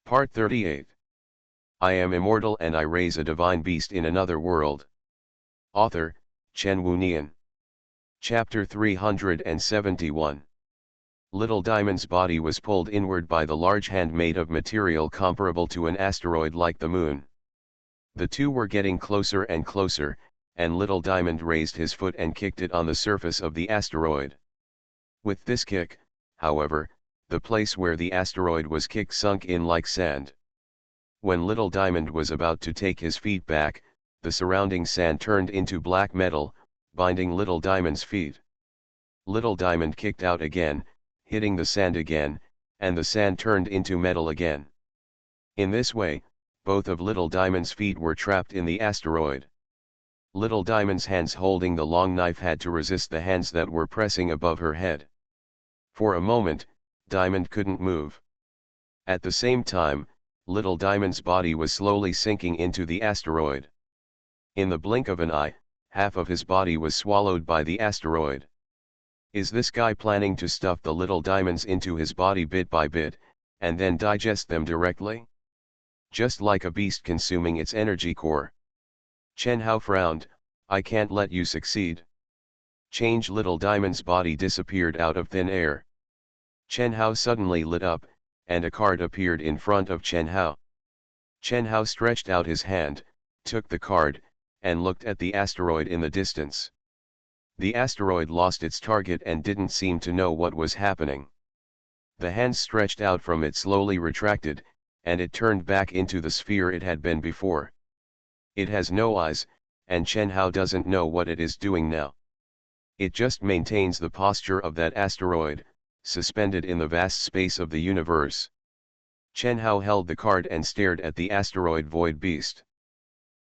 Part 38. I am immortal and I raise a divine beast in another world. Author, Chen Wunian. Chapter 371. Little Diamond's body was pulled inward by the large hand made of material comparable to an asteroid like the moon. The two were getting closer and closer, and Little Diamond raised his foot and kicked it on the surface of the asteroid. With this kick, however, the place where the asteroid was kicked sunk in like sand. When Little Diamond was about to take his feet back, the surrounding sand turned into black metal, binding Little Diamond's feet. Little Diamond kicked out again, hitting the sand again, and the sand turned into metal again. In this way, both of Little Diamond's feet were trapped in the asteroid. Little Diamond's hands holding the long knife had to resist the hands that were pressing above her head. For a moment, Diamond couldn't move. At the same time, Little Diamond's body was slowly sinking into the asteroid. In the blink of an eye, half of his body was swallowed by the asteroid. Is this guy planning to stuff the little diamonds into his body bit by bit, and then digest them directly? Just like a beast consuming its energy core. Chen Hao frowned. I can't let you succeed. Change. Little Diamond's body disappeared out of thin air. Chen Hao suddenly lit up, and a card appeared in front of Chen Hao. Chen Hao stretched out his hand, took the card, and looked at the asteroid in the distance. The asteroid lost its target and didn't seem to know what was happening. The hand stretched out from it slowly retracted, and it turned back into the sphere it had been before. It has no eyes, and Chen Hao doesn't know what it is doing now. It just maintains the posture of that asteroid, suspended in the vast space of the universe. Chen Hao held the card and stared at the asteroid void beast.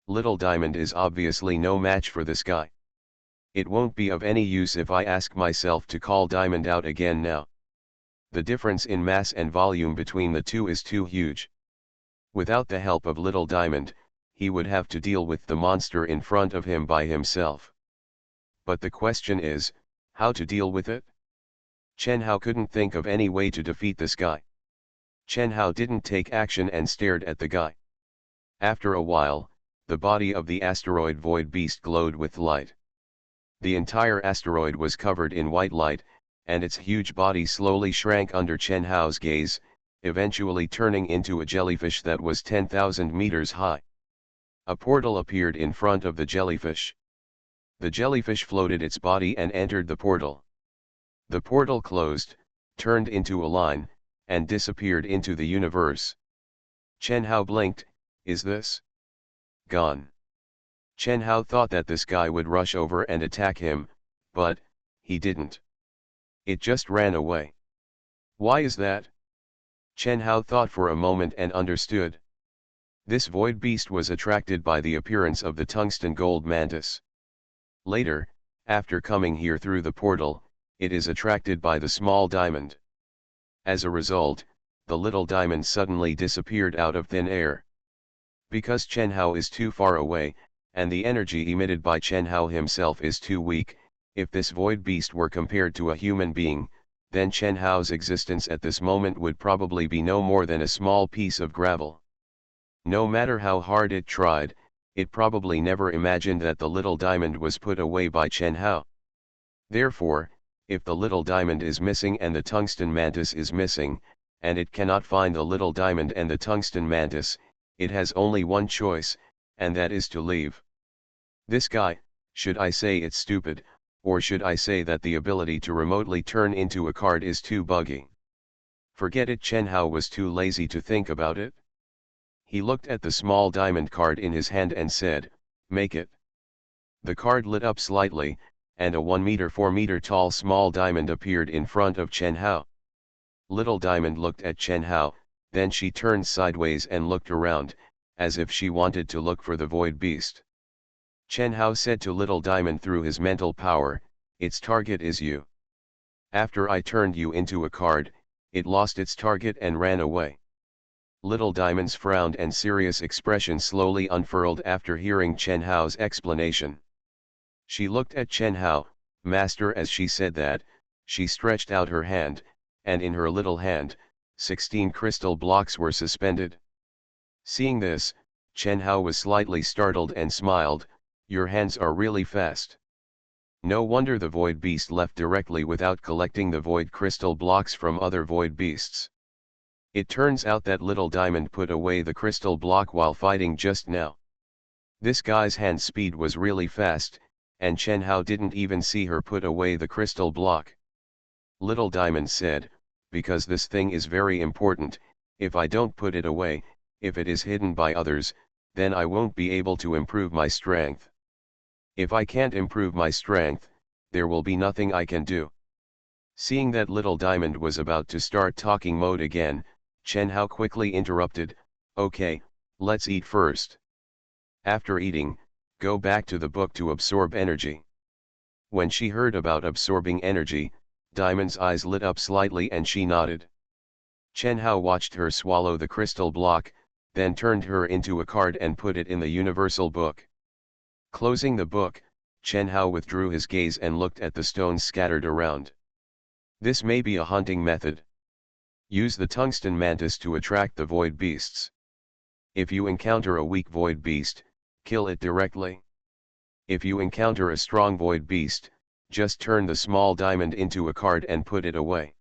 Little Diamond is obviously no match for this guy. It won't be of any use if I ask myself to call Diamond out again now. The difference in mass and volume between the two is too huge. Without the help of Little Diamond, he would have to deal with the monster in front of him by himself. But the question is, how to deal with it? Chen Hao couldn't think of any way to defeat this guy. Chen Hao didn't take action and stared at the guy. After a while, the body of the asteroid void beast glowed with light. The entire asteroid was covered in white light, and its huge body slowly shrank under Chen Hao's gaze, eventually turning into a jellyfish that was 10,000 meters high. A portal appeared in front of the jellyfish. The jellyfish floated its body and entered the portal. The portal closed, turned into a line, and disappeared into the universe. Chen Hao blinked. Is this gone? Chen Hao thought that this guy would rush over and attack him, but he didn't. It just ran away. Why is that? Chen Hao thought for a moment and understood. This void beast was attracted by the appearance of the tungsten gold mantis. Later, after coming here through the portal, it is attracted by the small diamond. As a result, the little diamond suddenly disappeared out of thin air. Because Chen Hao is too far away, and the energy emitted by Chen Hao himself is too weak, if this void beast were compared to a human being, then Chen Hao's existence at this moment would probably be no more than a small piece of gravel. No matter how hard it tried, it probably never imagined that the little diamond was put away by Chen Hao. Therefore, if the little diamond is missing and the tungsten mantis is missing, and it cannot find the little diamond and the tungsten mantis, it has only one choice, and that is to leave. This guy, should I say it's stupid, or should I say that the ability to remotely turn into a card is too buggy? Forget it. Chen Hao was too lazy to think about it. He looked at the small diamond card in his hand and said, make it. The card lit up slightly, and a 4 meter tall small diamond appeared in front of Chen Hao. Little Diamond looked at Chen Hao, then she turned sideways and looked around, as if she wanted to look for the void beast. Chen Hao said to Little Diamond through his mental power, its target is you. After I turned you into a card, it lost its target and ran away. Little Diamond's frowned and serious expression slowly unfurled after hearing Chen Hao's explanation. She looked at Chen Hao, master. As she said that, she stretched out her hand, and in her little hand, 16 crystal blocks were suspended. Seeing this, Chen Hao was slightly startled and smiled, "Your hands are really fast." No wonder the void beast left directly without collecting the void crystal blocks from other void beasts. It turns out that Little Diamond put away the crystal block while fighting just now. This guy's hand speed was really fast, and Chen Hao didn't even see her put away the crystal block. Little Diamond said, "Because this thing is very important, if I don't put it away, if it is hidden by others, then I won't be able to improve my strength. If I can't improve my strength, there will be nothing I can do." Seeing that Little Diamond was about to start talking mode again, Chen Hao quickly interrupted, "Okay, let's eat first. After eating, go back to the book to absorb energy." When she heard about absorbing energy, Diamond's eyes lit up slightly and she nodded. Chen Hao watched her swallow the crystal block, then turned her into a card and put it in the universal book. Closing the book, Chen Hao withdrew his gaze and looked at the stones scattered around. This may be a hunting method. Use the tungsten mantis to attract the void beasts. If you encounter a weak void beast, kill it directly. If you encounter a strong void beast, just turn the small diamond into a card and put it away.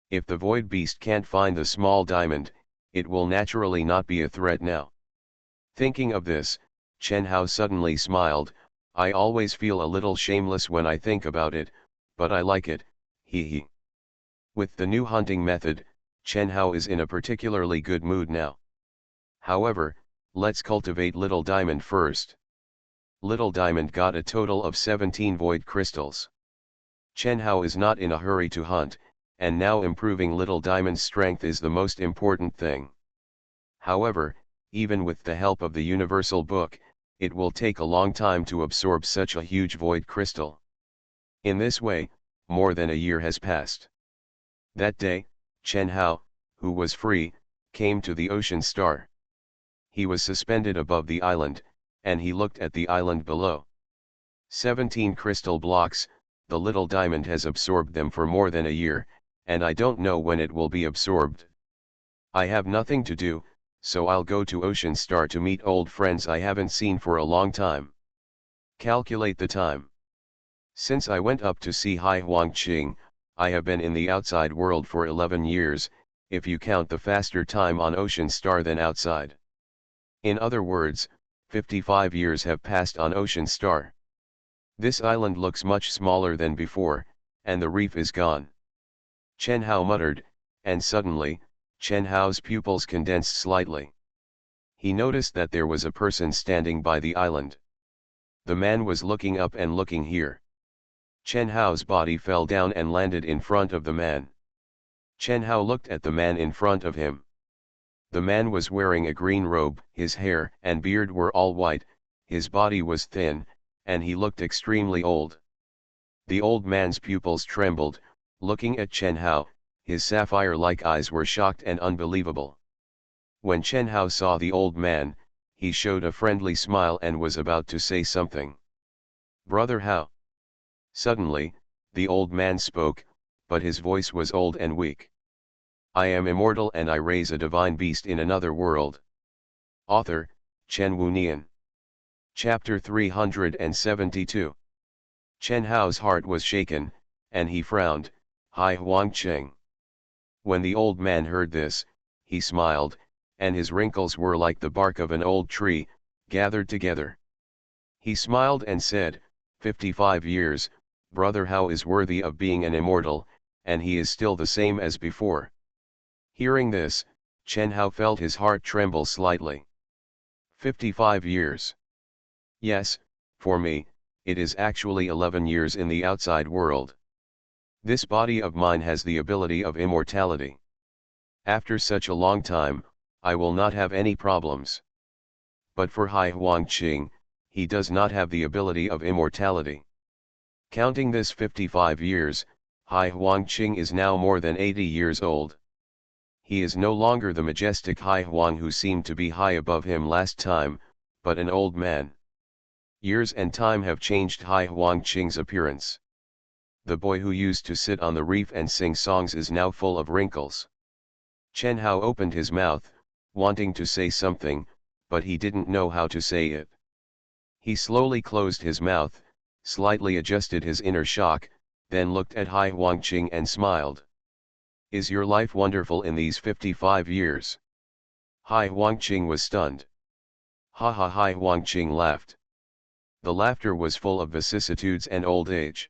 If the void beast can't find the small diamond, it will naturally not be a threat now. Thinking of this, Chen Hao suddenly smiled, "I always feel a little shameless when I think about it, but I like it, hee hee." With the new hunting method, Chen Hao is in a particularly good mood now. However, let's cultivate Little Diamond first. Little Diamond got a total of 17 void crystals. Chen Hao is not in a hurry to hunt, and now improving Little Diamond's strength is the most important thing. However, even with the help of the universal book, it will take a long time to absorb such a huge void crystal. In this way, more than a year has passed. That day, Chen Hao, who was free, came to the ocean star. He was suspended above the island, and he looked at the island below. 17 crystal blocks, the Little Diamond has absorbed them for more than a year, and I don't know when it will be absorbed. I have nothing to do, so I'll go to Ocean Star to meet old friends I haven't seen for a long time. Calculate the time. Since I went up to see Hai Huangqing, I have been in the outside world for 11 years, if you count the faster time on Ocean Star than outside. In other words, 55 years have passed on Ocean Star. This island looks much smaller than before, and the reef is gone. Chen Hao muttered, and suddenly, Chen Hao's pupils condensed slightly. He noticed that there was a person standing by the island. The man was looking up and looking here. Chen Hao's body fell down and landed in front of the man. Chen Hao looked at the man in front of him. The man was wearing a green robe, his hair and beard were all white, his body was thin, and he looked extremely old. The old man's pupils trembled, looking at Chen Hao, his sapphire-like eyes were shocked and unbelievable. When Chen Hao saw the old man, he showed a friendly smile and was about to say something. "Brother Hao." Suddenly, the old man spoke, but his voice was old and weak. "I am immortal and I raise a divine beast in another world." Author, Chen Wunian. Chapter 372. Chen Hao's heart was shaken, and he frowned, "Hai Huangqing." When the old man heard this, he smiled, and his wrinkles were like the bark of an old tree, gathered together. He smiled and said, 55 years, Brother Hao is worthy of being an immortal, and he is still the same as before." Hearing this, Chen Hao felt his heart tremble slightly. 55 years. Yes, for me, it is actually 11 years in the outside world. This body of mine has the ability of immortality. After such a long time, I will not have any problems. But for Hai Huangqing, he does not have the ability of immortality. Counting this 55 years, Hai Huangqing is now more than 80 years old. He is no longer the majestic Hai Huang who seemed to be high above him last time, but an old man. Years and time have changed Hai Huangqing's appearance. The boy who used to sit on the reef and sing songs is now full of wrinkles. Chen Hao opened his mouth, wanting to say something, but he didn't know how to say it. He slowly closed his mouth, slightly adjusted his inner shock, then looked at Hai Huangqing and smiled. Is your life wonderful in these 55 years? Hai Huangqing was stunned. Ha ha! Hai Huangqing laughed. The laughter was full of vicissitudes and old age.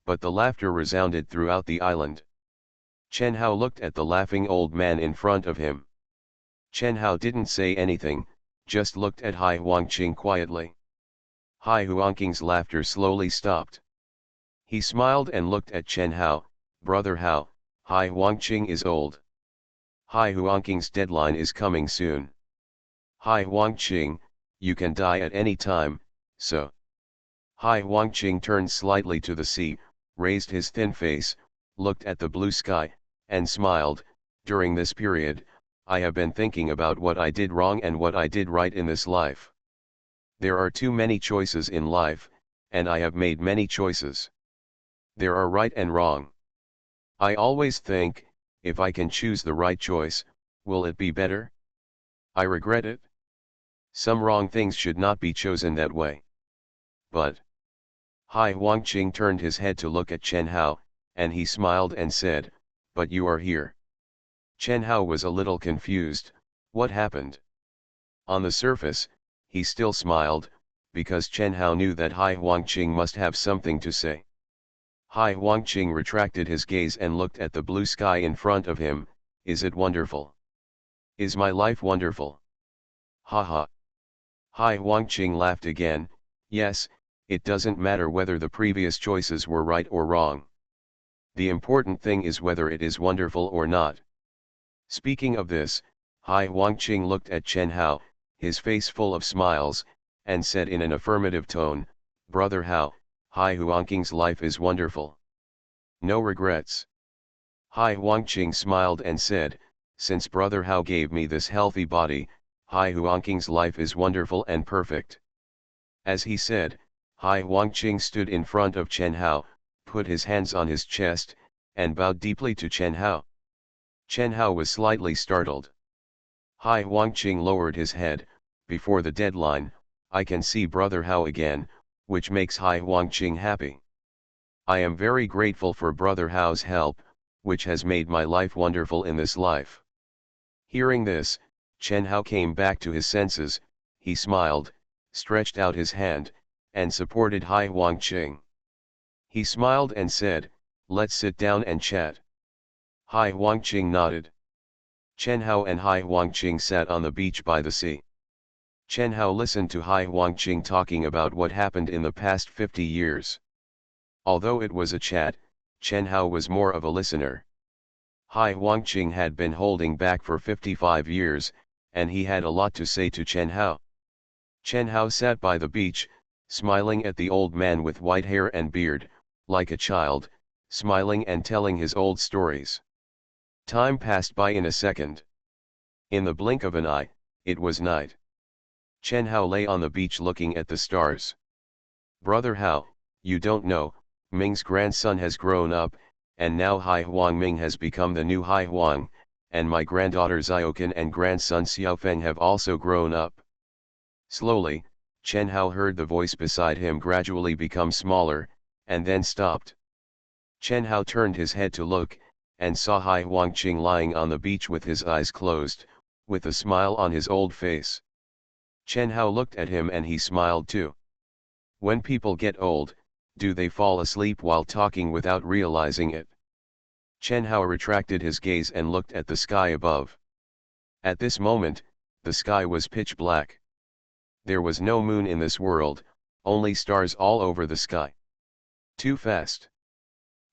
But the laughter resounded throughout the island. Chen Hao looked at the laughing old man in front of him. Chen Hao didn't say anything, just looked at Hai Huangqing quietly. Hai Huangqing's laughter slowly stopped. He smiled and looked at Chen Hao. Brother Hao, Hai Huangqing is old. Hai Huangqing's deadline is coming soon. Hai Huangqing, you can die at any time, so. Hai Huangqing turned slightly to the sea, raised his thin face, looked at the blue sky, and smiled. During this period, I have been thinking about what I did wrong and what I did right in this life. There are too many choices in life, and I have made many choices. There are right and wrong. I always think, if I can choose the right choice, will it be better? I regret it. Some wrong things should not be chosen that way. But Hai Huangqing turned his head to look at Chen Hao, and he smiled and said, but you are here. Chen Hao was a little confused. What happened? On the surface, he still smiled, because Chen Hao knew that Hai Huangqing must have something to say. Hai Huangqing retracted his gaze and looked at the blue sky in front of him. Is it wonderful? Is my life wonderful? Ha ha. Hai Huangqing laughed again. Yes, it doesn't matter whether the previous choices were right or wrong. The important thing is whether it is wonderful or not. Speaking of this, Hai Huangqing looked at Chen Hao, his face full of smiles, and said in an affirmative tone, Brother Hao, Hai Huangqing's life is wonderful. No regrets. Hai Huangqing smiled and said, since Brother Hao gave me this healthy body, Hai Huangqing's life is wonderful and perfect. As he said, Hai Huangqing stood in front of Chen Hao, put his hands on his chest, and bowed deeply to Chen Hao. Chen Hao was slightly startled. Hai Huangqing lowered his head. Before the deadline, I can see Brother Hao again, which makes Hai Huangqing happy. I am very grateful for Brother Hao's help, which has made my life wonderful in this life. Hearing this, Chen Hao came back to his senses. He smiled, stretched out his hand, and supported Hai Huangqing. He smiled and said, let's sit down and chat. Hai Huangqing nodded. Chen Hao and Hai Huangqing sat on the beach by the sea. Chen Hao listened to Hai Huangqing talking about what happened in the past 50 years. Although it was a chat, Chen Hao was more of a listener. Hai Huangqing had been holding back for 55 years, and he had a lot to say to Chen Hao. Chen Hao sat by the beach, smiling at the old man with white hair and beard, like a child, smiling and telling his old stories. Time passed by in a second. In the blink of an eye, it was night. Chen Hao lay on the beach looking at the stars. Brother Hao, you don't know, Ming's grandson has grown up, and now Hai Huangming has become the new Hai Huang, and my granddaughter Xiaoqan and grandson Xiaofeng have also grown up. Slowly, Chen Hao heard the voice beside him gradually become smaller, and then stopped. Chen Hao turned his head to look, and saw Hai Huangqing lying on the beach with his eyes closed, with a smile on his old face. Chen Hao looked at him and he smiled too. When people get old, do they fall asleep while talking without realizing it? Chen Hao retracted his gaze and looked at the sky above. At this moment, the sky was pitch black. There was no moon in this world, only stars all over the sky. Too fast.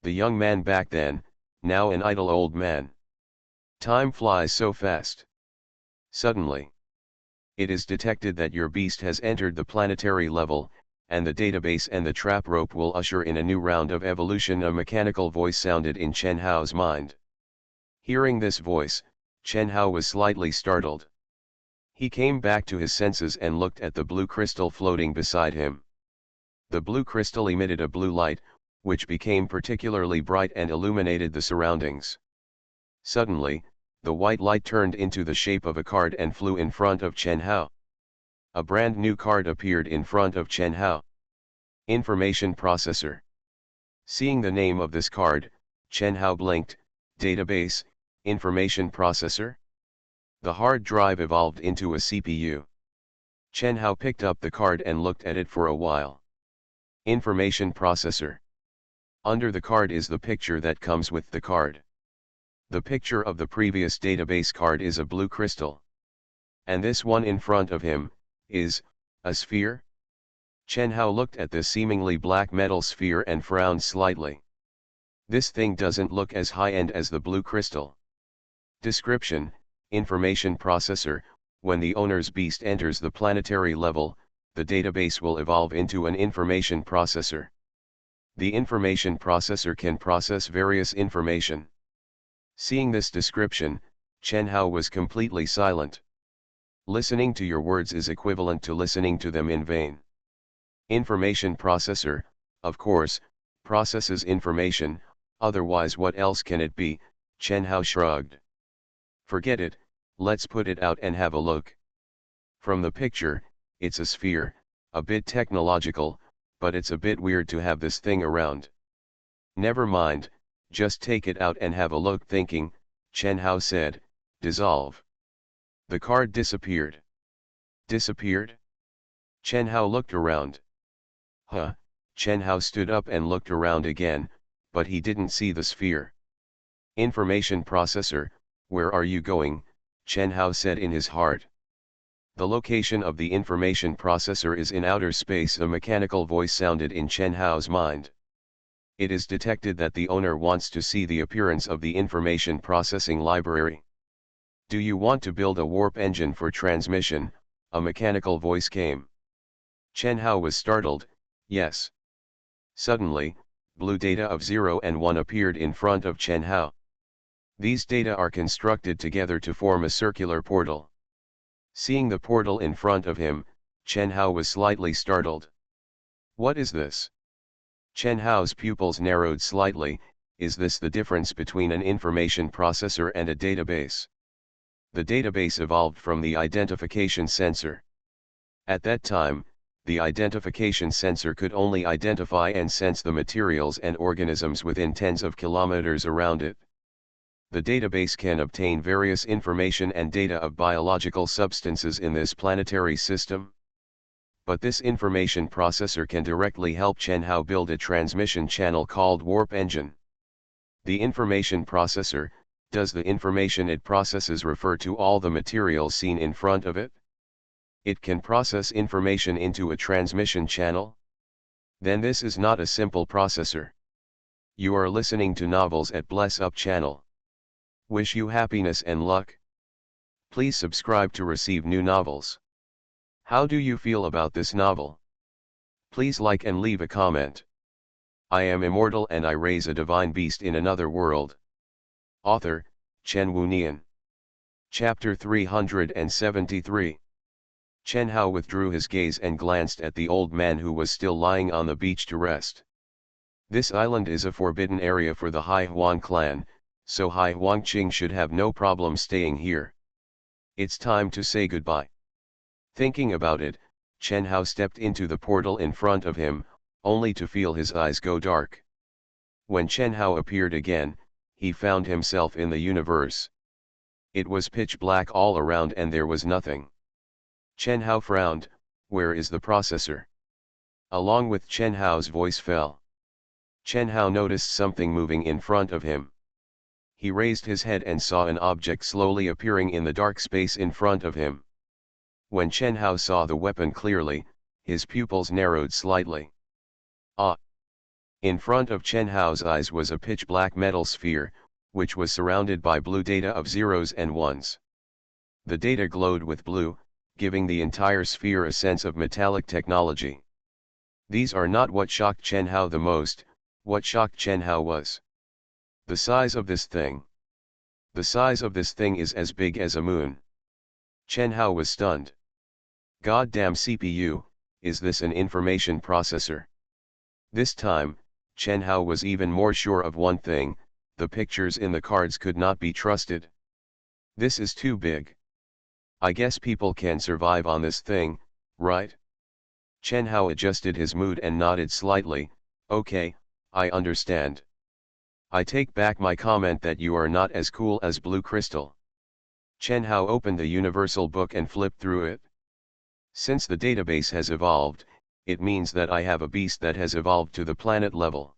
The young man back then, now an idle old man. Time flies so fast. Suddenly, it is detected that your beast has entered the planetary level, and the database and the trap rope will usher in a new round of evolution. A mechanical voice sounded in Chen Hao's mind. Hearing this voice, Chen Hao was slightly startled. He came back to his senses and looked at the blue crystal floating beside him. The blue crystal emitted a blue light, which became particularly bright and illuminated the surroundings. Suddenly, the white light turned into the shape of a card and flew in front of Chen Hao. A brand new card appeared in front of Chen Hao. Information processor. Seeing the name of this card, Chen Hao blinked. Database, information processor? The hard drive evolved into a CPU. Chen Hao picked up the card and looked at it for a while. Information processor. Under the card is the picture that comes with the card. The picture of the previous database card is a blue crystal. And this one in front of him, is a sphere? Chen Hao looked at this seemingly black metal sphere and frowned slightly. This thing doesn't look as high-end as the blue crystal. Description, information processor. When the owner's beast enters the planetary level, the database will evolve into an information processor. The information processor can process various information. Seeing this description, Chen Hao was completely silent. Listening to your words is equivalent to listening to them in vain. Information processor, of course, processes information, otherwise what else can it be? Chen Hao shrugged. Forget it, let's put it out and have a look. From the picture, it's a sphere, a bit technological, but it's a bit weird to have this thing around. Never mind, just take it out and have a look. Thinking, Chen Hao said, dissolve. The card disappeared. Disappeared? Chen Hao looked around. Huh, Chen Hao stood up and looked around again, but he didn't see the sphere. Information processor, where are you going? Chen Hao said in his heart. The location of the information processor is in outer space. A mechanical voice sounded in Chen Hao's mind. It is detected that the owner wants to see the appearance of the information processing library. Do you want to build a warp engine for transmission? A mechanical voice came. Chen Hao was startled. Yes. Suddenly, blue data of 0 and 1 appeared in front of Chen Hao. These data are constructed together to form a circular portal. Seeing the portal in front of him, Chen Hao was slightly startled. What is this? Chen Hao's pupils narrowed slightly. Is this the difference between an information processor and a database? The database evolved from the identification sensor. At that time, the identification sensor could only identify and sense the materials and organisms within tens of kilometers around it. The database can obtain various information and data of biological substances in this planetary system. But this information processor can directly help Chen Hao build a transmission channel called warp engine. The information processor, does the information it processes refer to all the materials seen in front of it? It can process information into a transmission channel? Then this is not a simple processor. You are listening to novels at Bless Up channel. Wish you happiness and luck. Please subscribe to receive new novels. How do you feel about this novel? Please like and leave a comment. I am immortal and I raise a divine beast in another world. Author, Chen Wunian. Chapter 373. Chen Hao withdrew his gaze and glanced at the old man who was still lying on the beach to rest. This island is a forbidden area for the Hai Huang clan, so Hai Huangqing should have no problem staying here. It's time to say goodbye. Thinking about it, Chen Hao stepped into the portal in front of him, only to feel his eyes go dark. When Chen Hao appeared again, he found himself in the universe. It was pitch black all around and there was nothing. Chen Hao frowned. Where is the processor? Along with Chen Hao's voice fell. Chen Hao noticed something moving in front of him. He raised his head and saw an object slowly appearing in the dark space in front of him. When Chen Hao saw the weapon clearly, his pupils narrowed slightly. Ah! In front of Chen Hao's eyes was a pitch-black metal sphere, which was surrounded by blue data of zeros and ones. The data glowed with blue, giving the entire sphere a sense of metallic technology. These are not what shocked Chen Hao the most. What shocked Chen Hao was the size of this thing. The size of this thing is as big as a moon. Chen Hao was stunned. Goddamn CPU, is this an information processor? This time, Chen Hao was even more sure of one thing: the pictures in the cards could not be trusted. This is too big. I guess people can survive on this thing, right? Chen Hao adjusted his mood and nodded slightly. Okay, I understand. I take back my comment that you are not as cool as Blue Crystal. Chen Hao opened the universal book and flipped through it. Since the database has evolved, it means that I have a beast that has evolved to the planet level.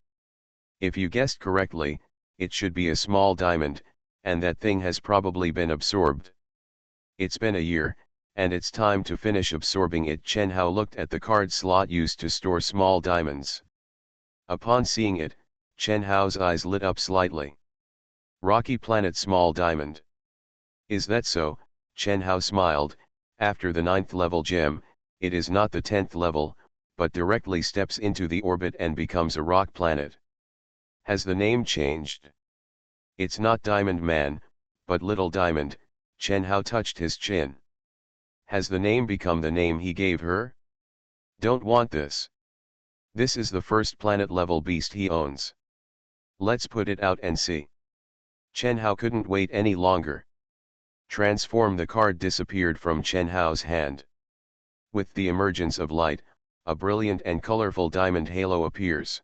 If you guessed correctly, it should be a small diamond, and that thing has probably been absorbed. It's been a year, and it's time to finish absorbing it. Chen Hao looked at the card slot used to store small diamonds. Upon seeing it, Chen Hao's eyes lit up slightly. Rocky Planet Small Diamond. Is that so? Chen Hao smiled. After the 9th level gem, it is not the 10th level, but directly steps into the orbit and becomes a rock planet. Has the name changed? It's not Diamond Man, but Little Diamond. Chen Hao touched his chin. Has the name become the name he gave her? Don't want this. This is the first planet-level beast he owns. Let's put it out and see. Chen Hao couldn't wait any longer. Transform. The card disappeared from Chen Hao's hand. With the emergence of light, a brilliant and colorful diamond halo appears.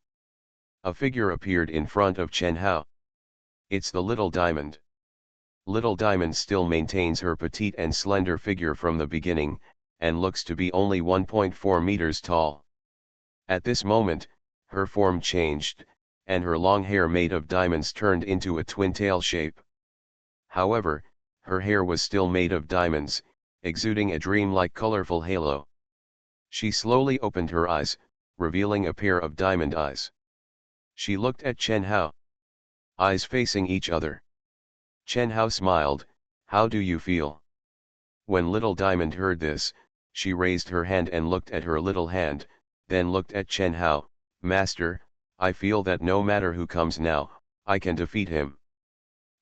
A figure appeared in front of Chen Hao. It's the Little Diamond. Little Diamond still maintains her petite and slender figure from the beginning, and looks to be only 1.4 meters tall. At this moment, her form changed, and her long hair made of diamonds turned into a twin tail shape. However, her hair was still made of diamonds, exuding a dreamlike colorful halo. She slowly opened her eyes, revealing a pair of diamond eyes. She looked at Chen Hao. Eyes facing each other. Chen Hao smiled. How do you feel? When Little Diamond heard this, she raised her hand and looked at her little hand, then looked at Chen Hao. Master, I feel that no matter who comes now, I can defeat him.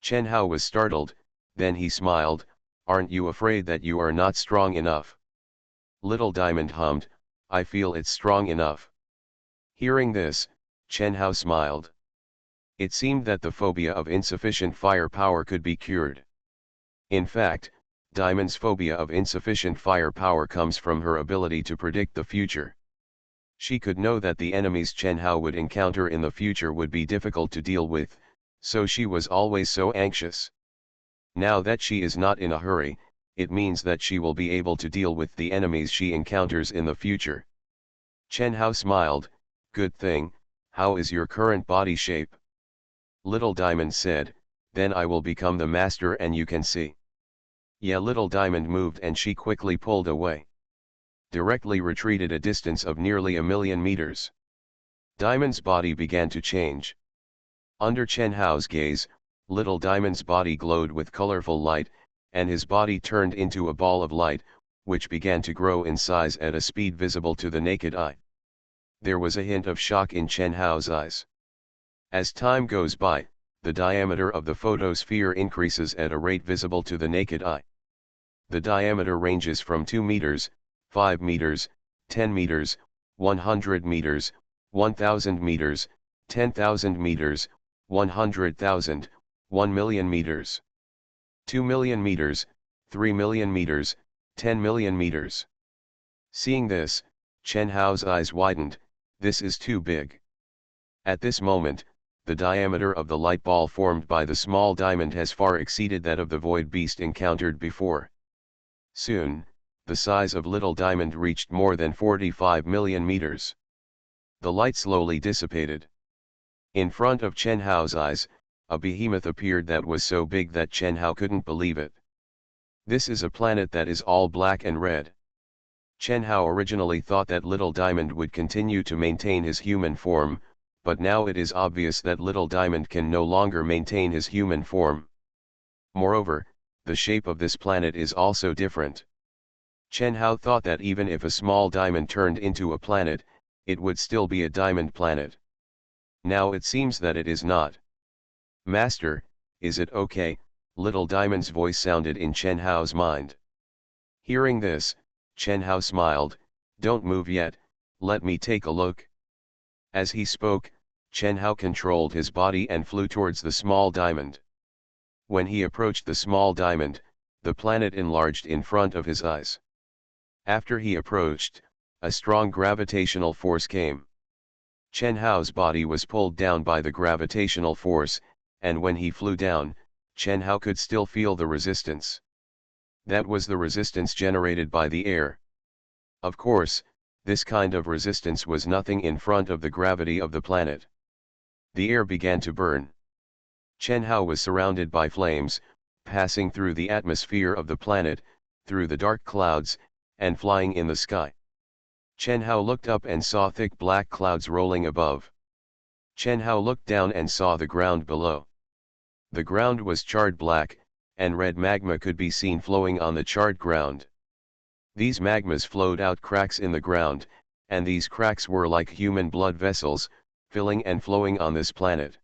Chen Hao was startled, then he smiled. Aren't you afraid that you are not strong enough? Little Diamond hummed, I feel it's strong enough. Hearing this, Chen Hao smiled. It seemed that the phobia of insufficient firepower could be cured. In fact, Diamond's phobia of insufficient firepower comes from her ability to predict the future. She could know that the enemies Chen Hao would encounter in the future would be difficult to deal with, so she was always so anxious. Now that she is not in a hurry, it means that she will be able to deal with the enemies she encounters in the future. Chen Hao smiled. Good thing. How is your current body shape? Little Diamond said, then I will become the master and you can see. Yeah. Little Diamond moved and she quickly pulled away. Directly retreated a distance of nearly 1,000,000 meters. Diamond's body began to change. Under Chen Hao's gaze, Little Diamond's body glowed with colorful light, and his body turned into a ball of light, which began to grow in size at a speed visible to the naked eye. There was a hint of shock in Chen Hao's eyes. As time goes by, the diameter of the photosphere increases at a rate visible to the naked eye. The diameter ranges from 2 meters, 5 meters, 10 meters, 100 meters, 1,000 meters, 10,000 meters, 100,000, 1,000,000 meters, 2,000,000 meters, 3,000,000 meters, 10,000,000 meters. Seeing this, Chen Hao's eyes widened. This is too big. At this moment, the diameter of the light ball formed by the small diamond has far exceeded that of the void beast encountered before. Soon, the size of Little Diamond reached more than 45 million meters. The light slowly dissipated. In front of Chen Hao's eyes, a behemoth appeared that was so big that Chen Hao couldn't believe it. This is a planet that is all black and red. Chen Hao originally thought that Little Diamond would continue to maintain his human form, but now it is obvious that Little Diamond can no longer maintain his human form. Moreover, the shape of this planet is also different. Chen Hao thought that even if a small diamond turned into a planet, it would still be a diamond planet. Now it seems that it is not. Master, is it okay? Little Diamond's voice sounded in Chen Hao's mind. Hearing this, Chen Hao smiled. Don't move yet, let me take a look. As he spoke, Chen Hao controlled his body and flew towards the small diamond. When he approached the small diamond, the planet enlarged in front of his eyes. After he approached, a strong gravitational force came. Chen Hao's body was pulled down by the gravitational force, and when he flew down, Chen Hao could still feel the resistance. That was the resistance generated by the air. Of course, this kind of resistance was nothing in front of the gravity of the planet. The air began to burn. Chen Hao was surrounded by flames, passing through the atmosphere of the planet, through the dark clouds, and flying in the sky. Chen Hao looked up and saw thick black clouds rolling above. Chen Hao looked down and saw the ground below. The ground was charred black, and red magma could be seen flowing on the charred ground. These magmas flowed out cracks in the ground, and these cracks were like human blood vessels, filling and flowing on this planet.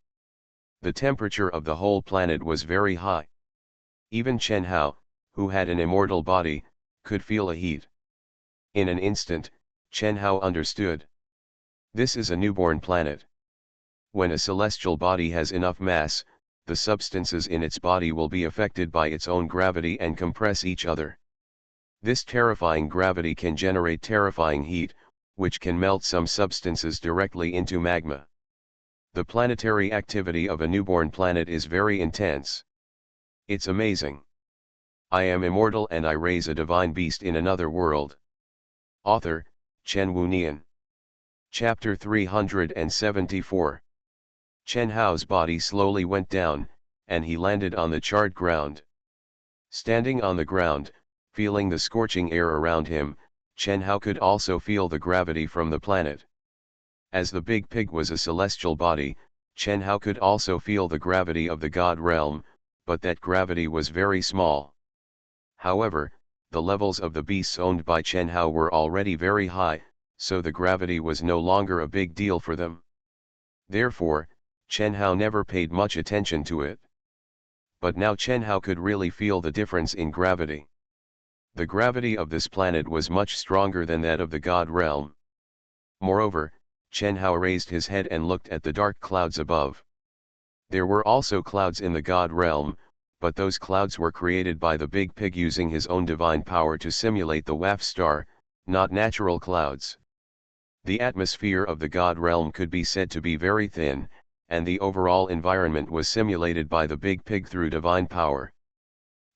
The temperature of the whole planet was very high. Even Chen Hao, who had an immortal body, could feel a heat. In an instant, Chen Hao understood. This is a newborn planet. When a celestial body has enough mass, the substances in its body will be affected by its own gravity and compress each other. This terrifying gravity can generate terrifying heat, which can melt some substances directly into magma. The planetary activity of a newborn planet is very intense. It's amazing. I am immortal and I raise a divine beast in another world. Author, Chen Wunian. Chapter 374. Chen Hao's body slowly went down, and he landed on the charred ground. Standing on the ground, feeling the scorching air around him, Chen Hao could also feel the gravity from the planet. As the big pig was a celestial body, Chen Hao could also feel the gravity of the God realm, but that gravity was very small. However, the levels of the beasts owned by Chen Hao were already very high, so the gravity was no longer a big deal for them. Therefore, Chen Hao never paid much attention to it. But now Chen Hao could really feel the difference in gravity. The gravity of this planet was much stronger than that of the God realm. Moreover, Chen Hao raised his head and looked at the dark clouds above. There were also clouds in the God realm, but those clouds were created by the big pig using his own divine power to simulate the WAF star, not natural clouds. The atmosphere of the God realm could be said to be very thin, and the overall environment was simulated by the big pig through divine power.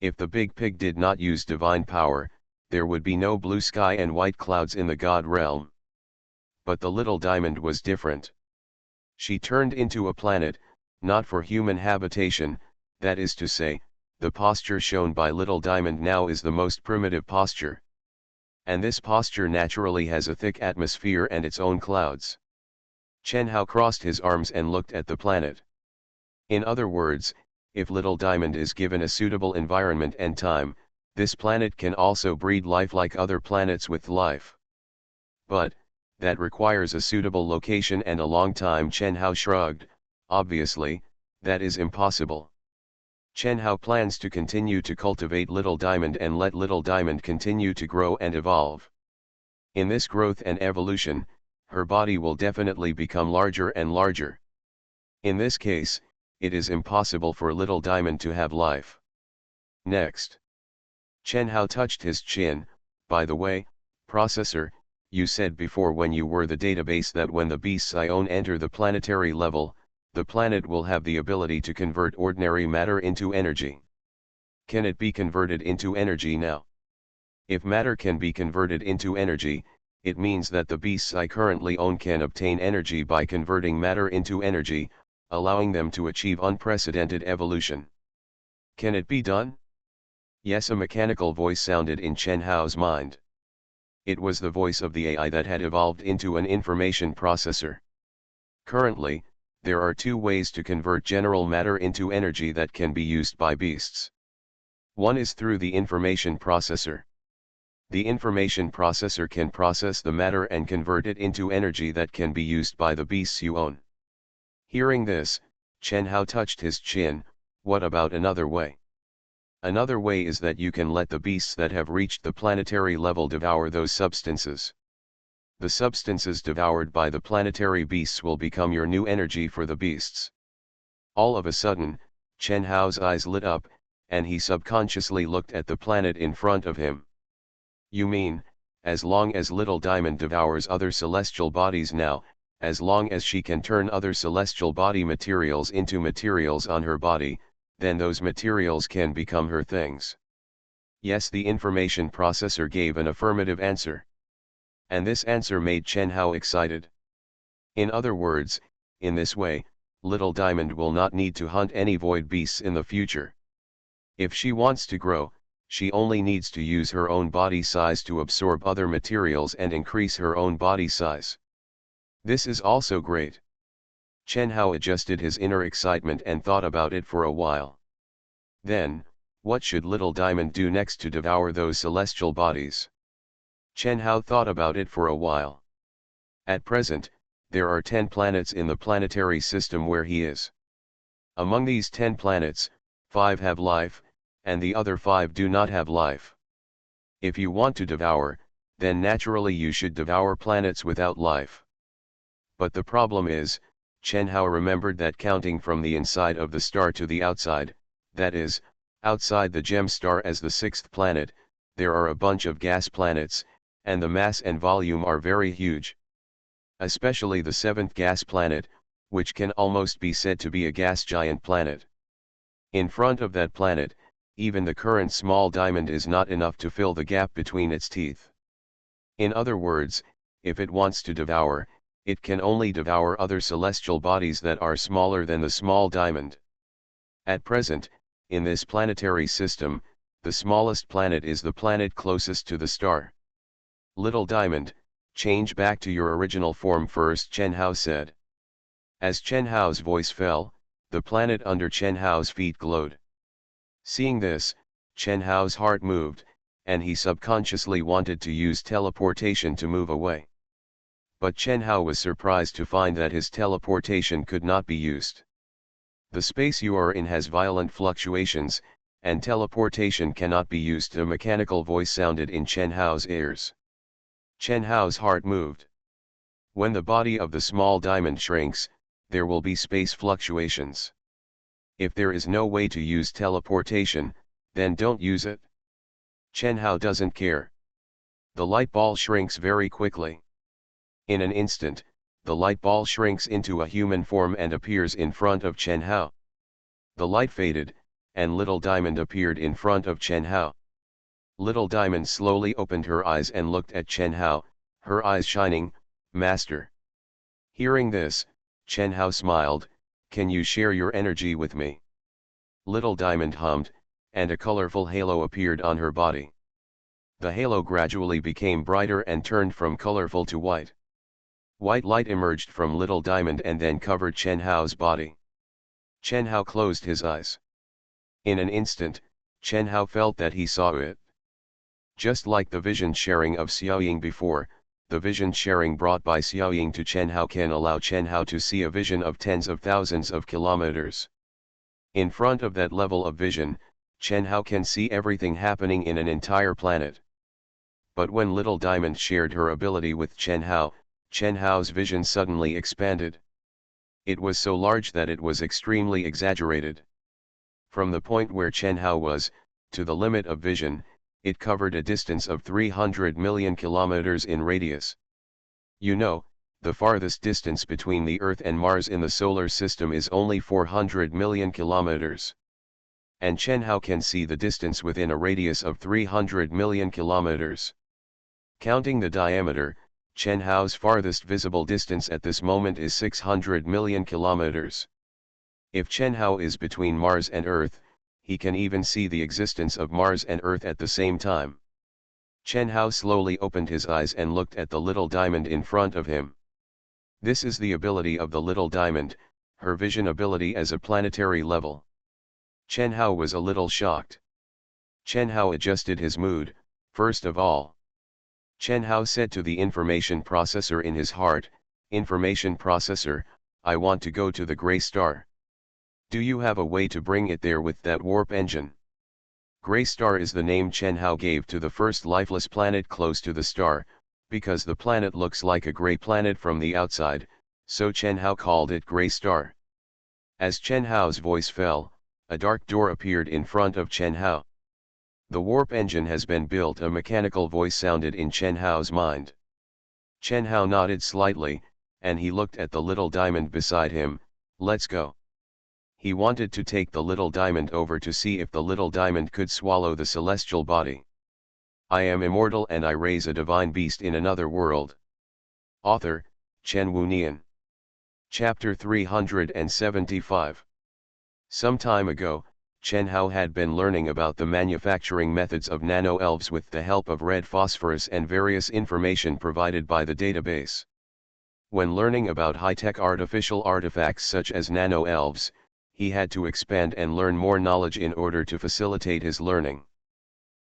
If the big pig did not use divine power, there would be no blue sky and white clouds in the God realm. But the little diamond was different. She turned into a planet, not for human habitation, that is to say, the posture shown by little diamond now is the most primitive posture. And this posture naturally has a thick atmosphere and its own clouds. Chen Hao crossed his arms and looked at the planet. In other words, if little diamond is given a suitable environment and time, this planet can also breed life like other planets with life. But, that requires a suitable location and a long time. Chen Hao shrugged. Obviously, that is impossible. Chen Hao plans to continue to cultivate little diamond and let little diamond continue to grow and evolve. In this growth and evolution, her body will definitely become larger and larger. In this case, it is impossible for little diamond to have life. Next. Chen Hao touched his chin. By the way, processor, you said before when you were the database that when the beasts I own enter the planetary level, the planet will have the ability to convert ordinary matter into energy. Can it be converted into energy now? If matter can be converted into energy, it means that the beasts I currently own can obtain energy by converting matter into energy, allowing them to achieve unprecedented evolution. Can it be done? Yes, a mechanical voice sounded in Chen Hao's mind. It was the voice of the AI that had evolved into an information processor. Currently, there are two ways to convert general matter into energy that can be used by beasts. One is through the information processor. The information processor can process the matter and convert it into energy that can be used by the beasts you own. Hearing this, Chen Hao touched his chin. What about another way? Another way is that you can let the beasts that have reached the planetary level devour those substances. The substances devoured by the planetary beasts will become your new energy for the beasts. All of a sudden, Chen Hao's eyes lit up, and he subconsciously looked at the planet in front of him. You mean, as long as Little Diamond devours other celestial bodies now, as long as she can turn other celestial body materials into materials on her body, then those materials can become her things. Yes, the information processor gave an affirmative answer. And this answer made Chen Hao excited. In other words, in this way, Little Diamond will not need to hunt any void beasts in the future. If she wants to grow, she only needs to use her own body size to absorb other materials and increase her own body size. This is also great. Chen Hao adjusted his inner excitement and thought about it for a while. Then, what should Little Diamond do next to devour those celestial bodies? Chen Hao thought about it for a while. At present, there are 10 planets in the planetary system where he is. Among these 10 planets, 5 have life, and the other 5 do not have life. If you want to devour, then naturally you should devour planets without life. But the problem is, Chen Hao remembered that counting from the inside of the star to the outside, that is, outside the gem star as the 6th planet, there are a bunch of gas planets, and the mass and volume are very huge. Especially the 7th gas planet, which can almost be said to be a gas giant planet. In front of that planet, even the current small diamond is not enough to fill the gap between its teeth. In other words, if it wants to devour, it can only devour other celestial bodies that are smaller than the small diamond. At present, in this planetary system, the smallest planet is the planet closest to the star. Little Diamond, change back to your original form first, Chen Hao said. As Chen Hao's voice fell, the planet under Chen Hao's feet glowed. Seeing this, Chen Hao's heart moved, and he subconsciously wanted to use teleportation to move away. But Chen Hao was surprised to find that his teleportation could not be used. The space you are in has violent fluctuations, and teleportation cannot be used. A mechanical voice sounded in Chen Hao's ears. Chen Hao's heart moved. When the body of the small diamond shrinks, there will be space fluctuations. If there is no way to use teleportation, then don't use it. Chen Hao doesn't care. The light ball shrinks very quickly. In an instant, the light ball shrinks into a human form and appears in front of Chen Hao. The light faded, and Little Diamond appeared in front of Chen Hao. Little Diamond slowly opened her eyes and looked at Chen Hao, her eyes shining. Master. Hearing this, Chen Hao smiled, can you share your energy with me? Little Diamond hummed, and a colorful halo appeared on her body. The halo gradually became brighter and turned from colorful to white. White light emerged from Little Diamond and then covered Chen Hao's body. Chen Hao closed his eyes. In an instant, Chen Hao felt that he saw it. Just like the vision sharing of Xiaoying before, the vision sharing brought by Xiaoying to Chen Hao can allow Chen Hao to see a vision of tens of thousands of kilometers. In front of that level of vision, Chen Hao can see everything happening in an entire planet. But when Little Diamond shared her ability with Chen Hao's vision suddenly expanded. It was so large that it was extremely exaggerated. From the point where Chen Hao was, to the limit of vision, it covered a distance of 300 million kilometers in radius. You know, the farthest distance between the Earth and Mars in the solar system is only 400 million kilometers. And Chen Hao can see the distance within a radius of 300 million kilometers. Counting the diameter, Chen Hao's farthest visible distance at this moment is 600 million kilometers. If Chen Hao is between Mars and Earth, he can even see the existence of Mars and Earth at the same time. Chen Hao slowly opened his eyes and looked at the little diamond in front of him. This is the ability of the little diamond, her vision ability as a planetary level. Chen Hao was a little shocked. Chen Hao adjusted his mood. First of all, Chen Hao said to the information processor in his heart, "Information processor, I want to go to the Grey Star. Do you have a way to bring it there with that warp engine?" Grey Star is the name Chen Hao gave to the first lifeless planet close to the star, because the planet looks like a grey planet from the outside, so Chen Hao called it Grey Star. As Chen Hao's voice fell, A dark door appeared in front of Chen Hao. The warp engine has been built, a mechanical voice sounded in Chen Hao's mind. Chen Hao nodded slightly, and he looked at the little diamond beside him. Let's go. He wanted to take the little diamond over to see if the little diamond could swallow the celestial body. I am immortal and I raise a divine beast in another world. Author, Chen Wunian. Chapter 375. Some time ago, Chen Hao had been learning about the manufacturing methods of nano-elves with the help of red phosphorus and various information provided by the database. When learning about high-tech artificial artifacts such as nano-elves, he had to expand and learn more knowledge in order to facilitate his learning.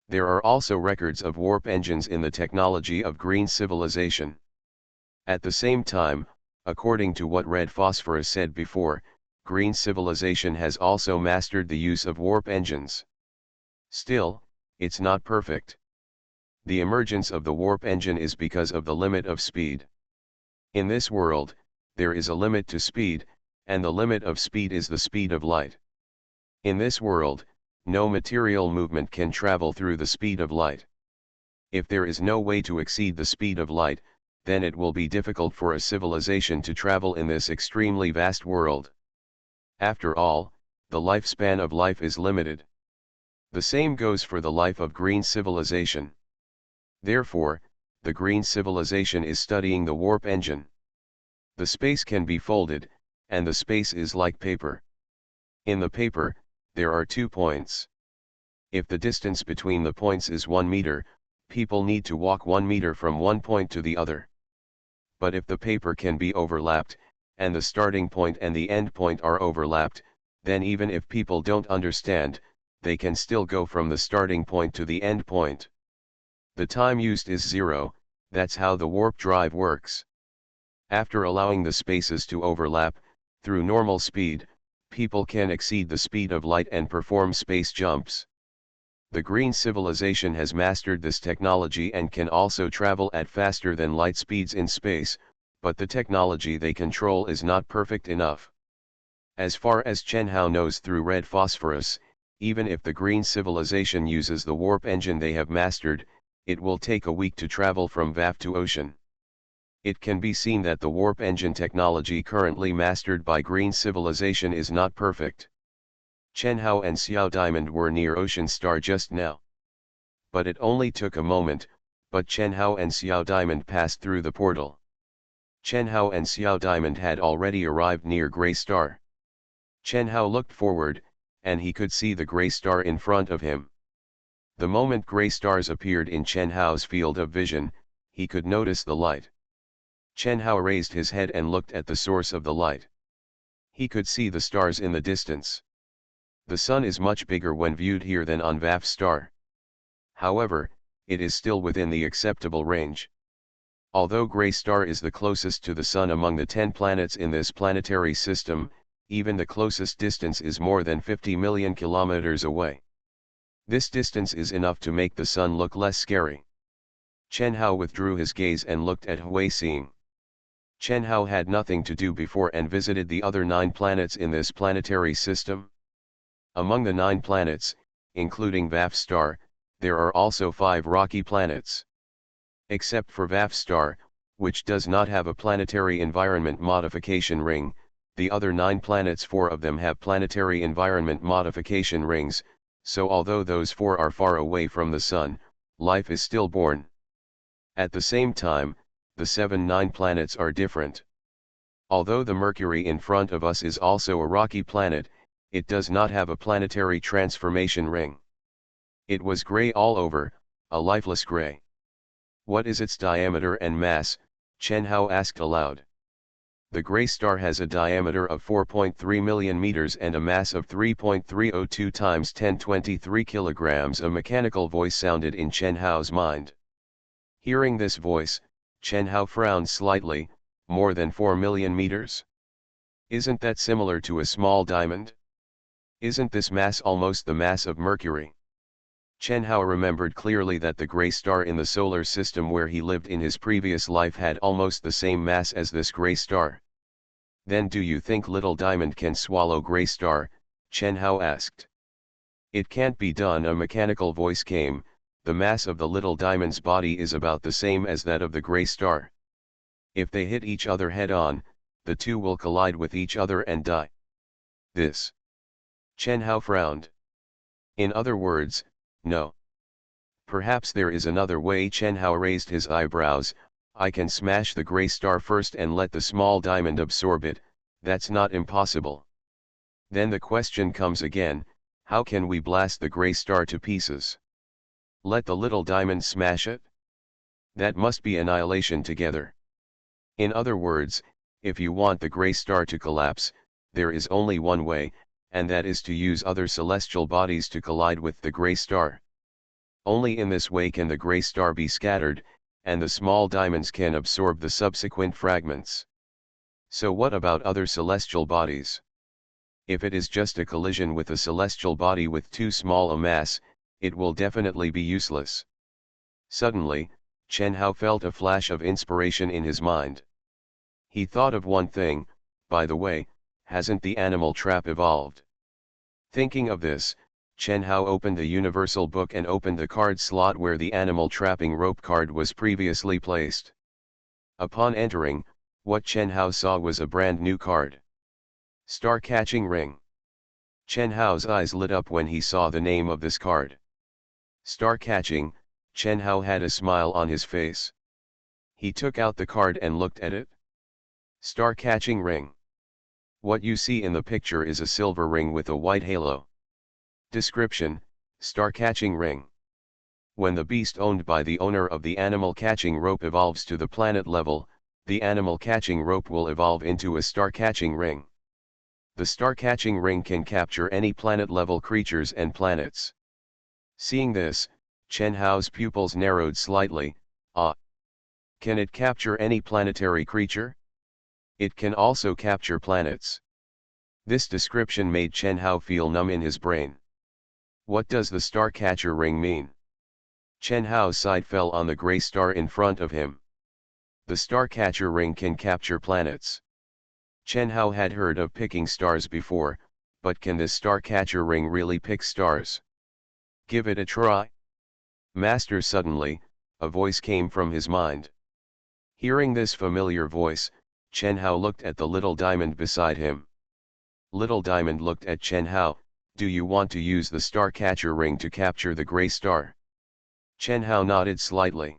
There are also records of warp engines in the technology of green civilization. At the same time, according to what red phosphorus said before, green civilization has also mastered the use of warp engines. Still, it's not perfect. The emergence of the warp engine is because of the limit of speed. In this world, there is a limit to speed, and the limit of speed is the speed of light. In this world, no material movement can travel through the speed of light. If there is no way to exceed the speed of light, then it will be difficult for a civilization to travel in this extremely vast world. After all, the lifespan of life is limited. The same goes for the life of green civilization. Therefore, the green civilization is studying the warp engine. The space can be folded, and the space is like paper. In the paper, there are 2 points. If the distance between the points is 1 meter, people need to walk 1 meter from one point to the other. But if the paper can be overlapped, and the starting point and the end point are overlapped, then even if people don't understand, they can still go from the starting point to the end point. The time used is 0, that's how the warp drive works. After allowing the spaces to overlap, through normal speed, people can exceed the speed of light and perform space jumps. The green civilization has mastered this technology and can also travel at faster than light speeds in space, but the technology they control is not perfect enough. As far as Chen Hao knows through red phosphorus, even if the green civilization uses the warp engine they have mastered, it will take a week to travel from VAF to ocean. It can be seen that the warp engine technology currently mastered by green civilization is not perfect. Chen Hao and Xiao Diamond were near Ocean Star just now. But it only took a moment, but Chen Hao and Xiao Diamond passed through the portal. Chen Hao and Xiao Diamond had already arrived near Grey Star. Chen Hao looked forward, and he could see the Grey Star in front of him. The moment Grey Stars appeared in Chen Hao's field of vision, he could notice the light. Chen Hao raised his head and looked at the source of the light. He could see the stars in the distance. The sun is much bigger when viewed here than on VAF star. However, it is still within the acceptable range. Although Grey Star is the closest to the sun among the 10 planets in this planetary system, even the closest distance is more than 50 million kilometers away. This distance is enough to make the sun look less scary. Chen Hao withdrew his gaze and looked at Hui Xing. Chen Hao had nothing to do before and visited the other 9 planets in this planetary system. Among the 9 planets, including VAF star, there are also 5 rocky planets. Except for VAF star, which does not have a planetary environment modification ring, the other 9 planets, 4 of them have planetary environment modification rings, so although those 4 are far away from the sun, life is still born. At the same time, the 7-9 planets are different. Although the Mercury in front of us is also a rocky planet, it does not have a planetary transformation ring. It was gray all over, a lifeless gray. What is its diameter and mass? Chen Hao asked aloud. The Grey Star has a diameter of 4.3 million meters and a mass of 3.302 times 1023 kilograms. A mechanical voice sounded in Chen Hao's mind. Hearing this voice, Chen Hao frowned slightly. More than 4 million meters? Isn't that similar to a small diamond? Isn't this mass almost the mass of Mercury? Chen Hao remembered clearly that the Grey Star in the solar system where he lived in his previous life had almost the same mass as this Grey Star. Then do you think little diamond can swallow Grey Star? Chen Hao asked. It can't be done, a mechanical voice came. The mass of the little diamond's body is about the same as that of the gray star. If they hit each other head-on, the two will collide with each other and die. This. Chen Hao frowned. In other words, no. Perhaps there is another way. Chen Hao raised his eyebrows. I can smash the gray star first and let the small diamond absorb it. That's not impossible. Then the question comes again, how can we blast the gray star to pieces? Let the little diamond smash it? That must be annihilation together. In other words, if you want the gray star to collapse, there is only one way, and that is to use other celestial bodies to collide with the gray star. Only in this way can the gray star be scattered, and the small diamonds can absorb the subsequent fragments. So what about other celestial bodies? If it is just a collision with a celestial body with too small a mass, it will definitely be useless. Suddenly, Chen Hao felt a flash of inspiration in his mind. He thought of one thing, by the way, hasn't the animal trap evolved? Thinking of this, Chen Hao opened the universal book and opened the card slot where the animal trapping rope card was previously placed. Upon entering, what Chen Hao saw was a brand new card. Star Catching Ring. Chen Hao's eyes lit up when he saw the name of this card. Star Catching, Chen Hao had a smile on his face. He took out the card and looked at it. Star Catching Ring. What you see in the picture is a silver ring with a white halo. Description: Star Catching Ring. When the beast owned by the owner of the animal catching rope evolves to the planet level, the animal catching rope will evolve into a star catching ring. The star catching ring can capture any planet level creatures and planets. Seeing this, Chen Hao's pupils narrowed slightly. Ah! Can it capture any planetary creature? It can also capture planets. This description made Chen Hao feel numb in his brain. What does the star catcher ring mean? Chen Hao's sight fell on the gray star in front of him. The star catcher ring can capture planets. Chen Hao had heard of picking stars before, but can this star catcher ring really pick stars? Give it a try. Master, suddenly, a voice came from his mind. Hearing this familiar voice, Chen Hao looked at the little diamond beside him. Little diamond looked at Chen Hao. Do you want to use the star catcher ring to capture the gray star? Chen Hao nodded slightly.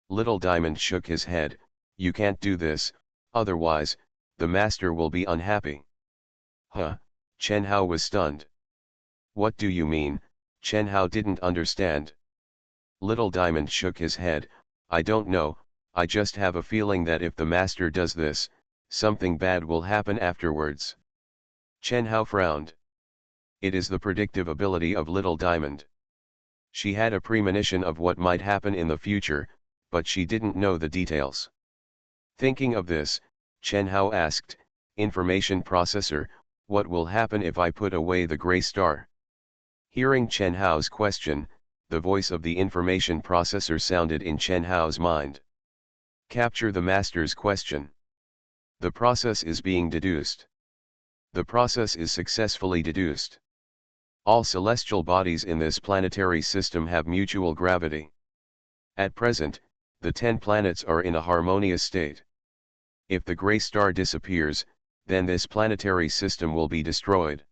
Little diamond shook his head. You can't do this, otherwise, the master will be unhappy. Huh? Chen Hao was stunned. What do you mean? Chen Hao didn't understand. Little diamond shook his head. I don't know, I just have a feeling that if the master does this, something bad will happen afterwards. Chen Hao frowned. It is the predictive ability of Little Diamond. She had a premonition of what might happen in the future, but she didn't know the details. Thinking of this, Chen Hao asked, Information processor, what will happen if I put away the gray star? Hearing Chen Hao's question, the voice of the information processor sounded in Chen Hao's mind. Capture the master's question. The process is being deduced. The process is successfully deduced. All celestial bodies in this planetary system have mutual gravity. At present, the 10 planets are in a harmonious state. If the gray star disappears, then this planetary system will be destroyed.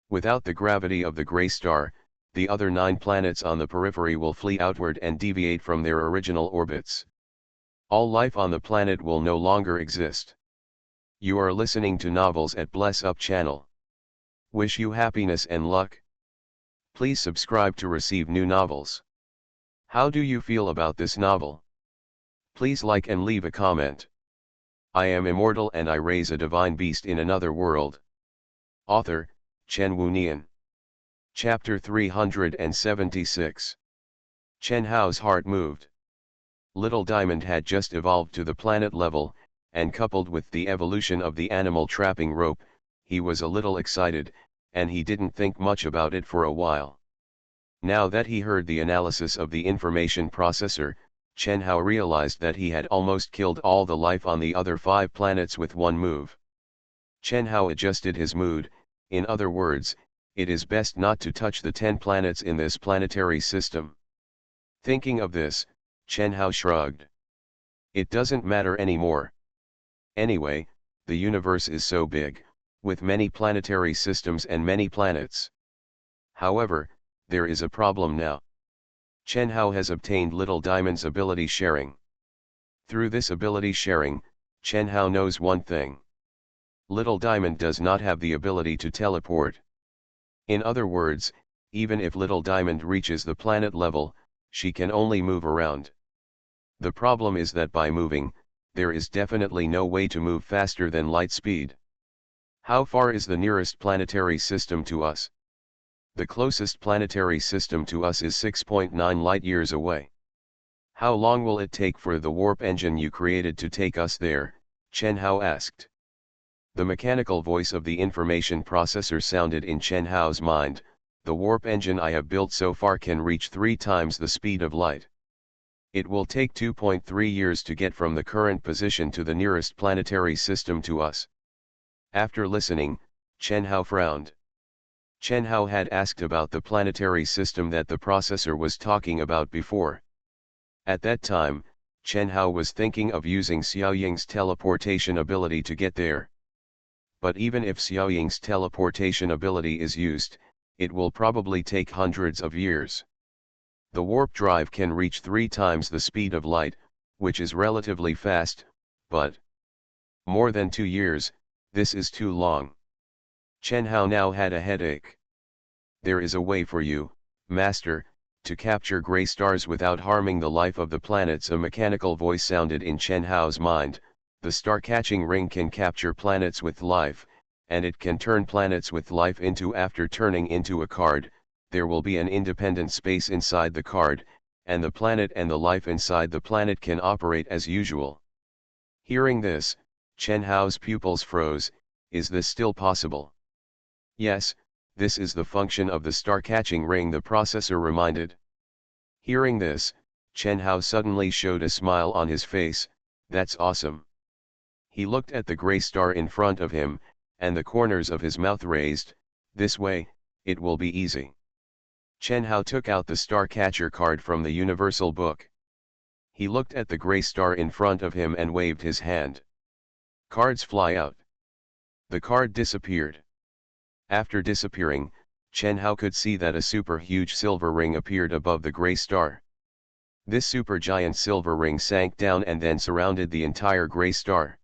Without the gravity of the gray star, the other 9 planets on the periphery will flee outward and deviate from their original orbits. All life on the planet will no longer exist. You are listening to novels at Bless Up channel. Wish you happiness and luck. Please subscribe to receive new novels. How do you feel about this novel? Please like and leave a comment. I am immortal and I raise a divine beast in another world. Author, Chen Wunian. Chapter 376. Chen Hao's heart moved. Little Diamond had just evolved to the planet level, and coupled with the evolution of the animal trapping rope, he was a little excited, and he didn't think much about it for a while. Now that he heard the analysis of the information processor, Chen Hao realized that he had almost killed all the life on the other 5 planets with one move. Chen Hao adjusted his mood. In other words, it is best not to touch the 10 planets in this planetary system. Thinking of this, Chen Hao shrugged. It doesn't matter anymore. Anyway, the universe is so big, with many planetary systems and many planets. However, there is a problem now. Chen Hao has obtained Little Diamond's ability sharing. Through this ability sharing, Chen Hao knows one thing. Little Diamond does not have the ability to teleport. In other words, even if Little Diamond reaches the planet level, she can only move around. The problem is that by moving, there is definitely no way to move faster than light speed. How far is the nearest planetary system to us? The closest planetary system to us is 6.9 light-years away. How long will it take for the warp engine you created to take us there? Chen Hao asked. The mechanical voice of the information processor sounded in Chen Hao's mind. The warp engine I have built so far can reach 3 times the speed of light. It will take 2.3 years to get from the current position to the nearest planetary system to us. After listening, Chen Hao frowned. Chen Hao had asked about the planetary system that the processor was talking about before. At that time, Chen Hao was thinking of using Xiaoying's teleportation ability to get there. But even if Xiaoying's teleportation ability is used, it will probably take hundreds of years. The warp drive can reach 3 times the speed of light, which is relatively fast, but more than 2 years, this is too long. Chen Hao now had a headache. There is a way for you, Master, to capture gray stars without harming the life of the planets. A mechanical voice sounded in Chen Hao's mind. The star-catching ring can capture planets with life, and it can turn planets with life into. After turning into a card, there will be an independent space inside the card, and the planet and the life inside the planet can operate as usual. Hearing this, Chen Hao's pupils froze. Is this still possible? Yes, this is the function of the star-catching ring, the processor reminded. Hearing this, Chen Hao suddenly showed a smile on his face. That's awesome. He looked at the gray star in front of him, and the corners of his mouth raised. This way, it will be easy. Chen Hao took out the star catcher card from the universal book. He looked at the gray star in front of him and waved his hand. Cards fly out. The card disappeared. After disappearing, Chen Hao could see that a super huge silver ring appeared above the gray star. This supergiant silver ring sank down and then surrounded the entire gray star.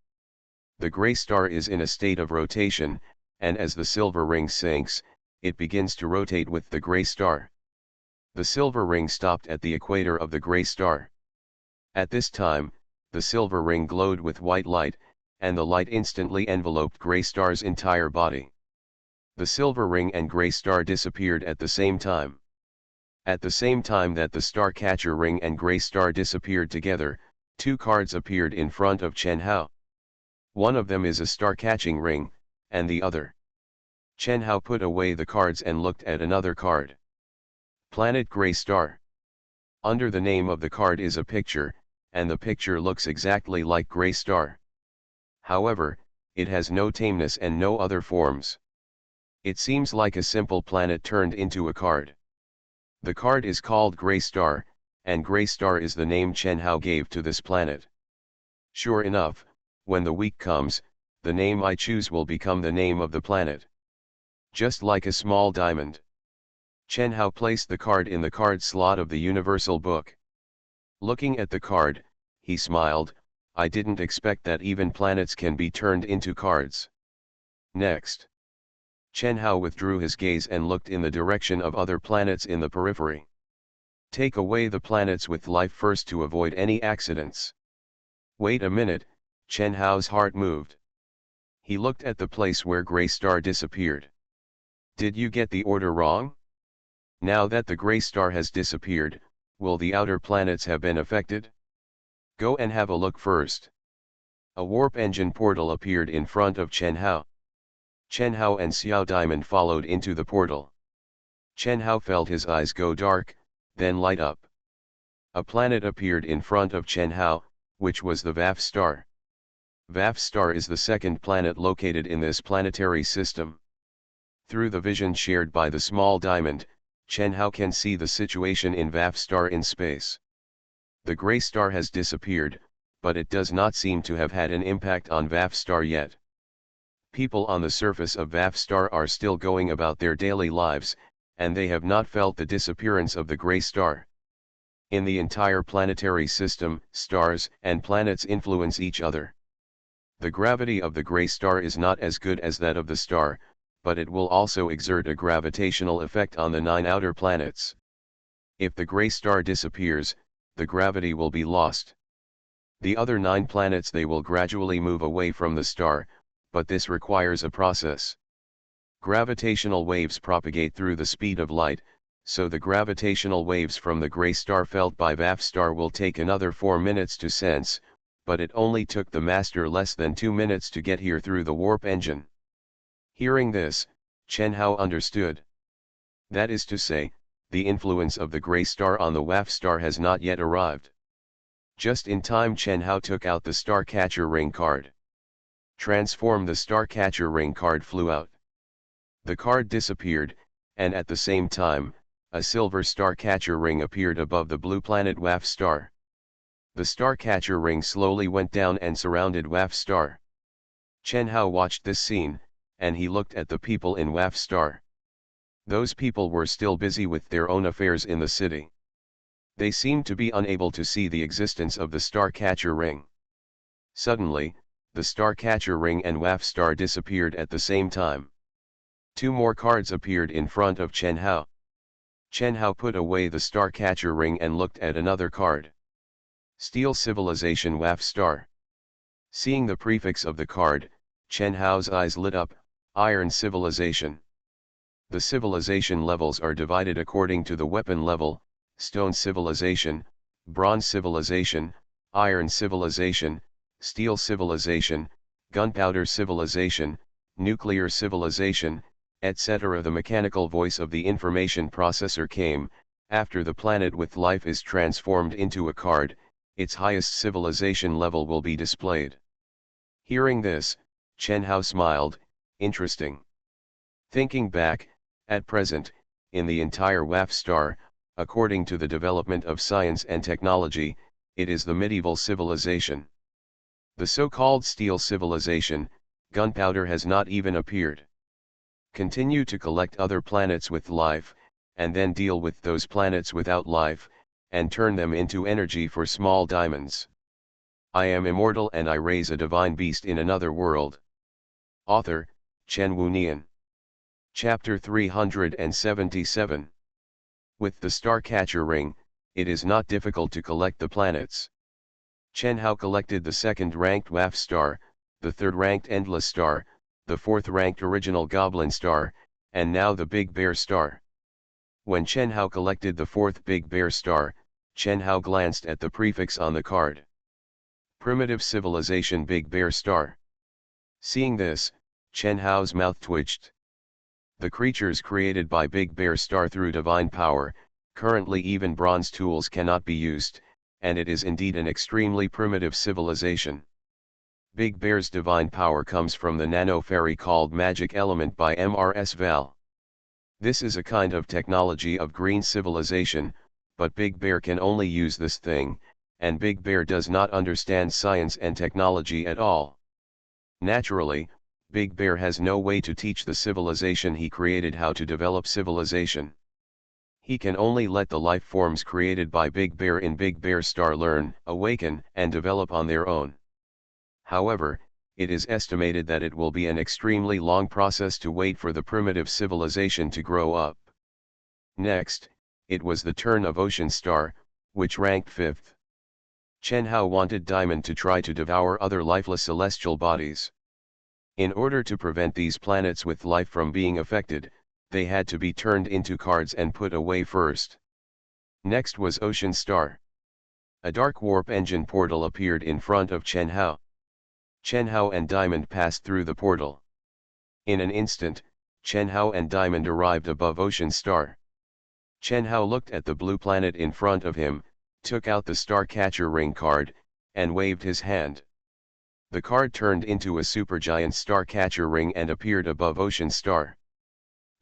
The gray star is in a state of rotation, and as the silver ring sinks, it begins to rotate with the gray star. The silver ring stopped at the equator of the gray star. At this time, the silver ring glowed with white light, and the light instantly enveloped gray star's entire body. The silver ring and gray star disappeared at the same time. At the same time that the star catcher ring and gray star disappeared together, 2 cards appeared in front of Chen Hao. One of them is a star catching ring, and the other. Chen Hao put away the cards and looked at another card. Planet Gray Star. Under the name of the card is a picture, and the picture looks exactly like Gray Star. However, it has no tameness and no other forms. It seems like a simple planet turned into a card. The card is called Gray Star, and Gray Star is the name Chen Hao gave to this planet. Sure enough, when the week comes, the name I choose will become the name of the planet. Just like a small diamond. Chen Hao placed the card in the card slot of the universal book. Looking at the card, he smiled. I didn't expect that even planets can be turned into cards. Next. Chen Hao withdrew his gaze and looked in the direction of other planets in the periphery. Take away the planets with life first to avoid any accidents. Wait a minute, Chen Hao's heart moved. He looked at the place where Gray Star disappeared. Did you get the order wrong? Now that the Gray Star has disappeared, will the outer planets have been affected? Go and have a look first. A warp engine portal appeared in front of Chen Hao. Chen Hao and Xiao Diamond followed into the portal. Chen Hao felt his eyes go dark, then light up. A planet appeared in front of Chen Hao, which was the Vaf star. Vaf star is the second planet located in this planetary system. Through the vision shared by the small diamond, Chen Hao can see the situation in VAF star in space. The gray star has disappeared, but it does not seem to have had an impact on VAF star yet. People on the surface of VAF star are still going about their daily lives, and they have not felt the disappearance of the gray star. In the entire planetary system, stars and planets influence each other. The gravity of the gray star is not as good as that of the star, but it will also exert a gravitational effect on the 9 outer planets. If the gray star disappears, the gravity will be lost. The other 9 planets, they will gradually move away from the star, but this requires a process. Gravitational waves propagate through the speed of light, so the gravitational waves from the gray star felt by VAF star will take another 4 minutes to sense, but it only took the master less than 2 minutes to get here through the warp engine. Hearing this, Chen Hao understood. That is to say, the influence of the gray star on the VAF star has not yet arrived. Just in time, Chen Hao took out the Star Catcher ring card. Transform. The Star Catcher ring card flew out. The card disappeared, and at the same time, a silver Star Catcher ring appeared above the blue planet VAF star. The Star Catcher ring slowly went down and surrounded VAF star. Chen Hao watched this scene, and he looked at the people in VAF star. Those people were still busy with their own affairs in the city. They seemed to be unable to see the existence of the Star Catcher ring. Suddenly, the Star Catcher ring and VAF star disappeared at the same time. 2 more cards appeared in front of Chen Hao. Chen Hao put away the Star Catcher ring and looked at another card. Steel Civilization VAF star. Seeing the prefix of the card, Chen Hao's eyes lit up. Iron Civilization. The civilization levels are divided according to the weapon level: Stone Civilization, Bronze Civilization, Iron Civilization, Steel Civilization, Gunpowder Civilization, Nuclear Civilization, etc. The mechanical voice of the information processor came. After the planet with life is transformed into a card, its highest civilization level will be displayed. Hearing this, Chen Hao smiled. Interesting. Thinking back, at present, in the entire VAF star, according to the development of science and technology, it is the medieval civilization. The so-called steel civilization, gunpowder, has not even appeared. Continue to collect other planets with life, and then deal with those planets without life, and turn them into energy for small diamonds. I am immortal and I raise a divine beast in another world. Author, Chen Wunian. Chapter 377. With the Star Catcher ring, it is not difficult to collect the planets. Chen Hao collected the 2nd-ranked VAF star, the 3rd-ranked Endless star, the 4th-ranked Original Goblin star, and now the Big Bear star. When Chen Hao collected the 4th Big Bear star, Chen Hao glanced at the prefix on the card. Primitive Civilization Big Bear star. Seeing this, Chen Hao's mouth twitched. The creatures created by Big Bear star through divine power, currently even bronze tools cannot be used, and it is indeed an extremely primitive civilization. Big Bear's divine power comes from the nano fairy called Magic Element by Ms. Val. This is a kind of technology of green civilization, but Big Bear can only use this thing, and Big Bear does not understand science and technology at all. Naturally, Big Bear has no way to teach the civilization he created how to develop civilization. He can only let the life forms created by Big Bear in Big Bear star learn, awaken, and develop on their own. However, it is estimated that it will be an extremely long process to wait for the primitive civilization to grow up. Next, it was the turn of Ocean Star, which ranked 5th. Chen Hao wanted Diamond to try to devour other lifeless celestial bodies. In order to prevent these planets with life from being affected, they had to be turned into cards and put away first. Next was Ocean Star. A dark warp engine portal appeared in front of Chen Hao. Chen Hao and Diamond passed through the portal. In an instant, Chen Hao and Diamond arrived above Ocean Star. Chen Hao looked at the blue planet in front of him, took out the Star Catcher ring card, and waved his hand. The card turned into a supergiant Star Catcher ring and appeared above Ocean Star.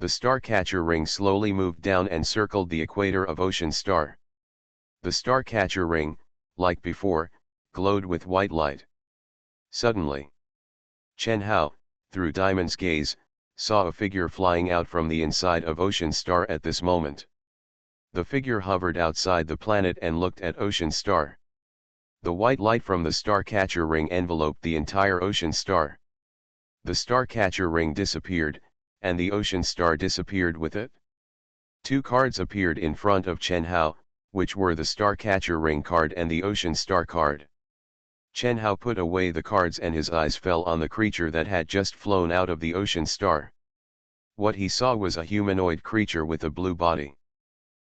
The Starcatcher ring slowly moved down and circled the equator of Ocean Star. The Starcatcher ring, like before, glowed with white light. Suddenly, Chen Hao, through Diamond's gaze, saw a figure flying out from the inside of Ocean Star at this moment. The figure hovered outside the planet and looked at Ocean Star. The white light from the Starcatcher ring enveloped the entire Ocean Star. The Starcatcher ring disappeared, and the Ocean Star disappeared with it. Two cards appeared in front of Chen Hao, which were the Starcatcher ring card and the Ocean Star card. Chen Hao put away the cards and his eyes fell on the creature that had just flown out of the Ocean Star. What he saw was a humanoid creature with a blue body.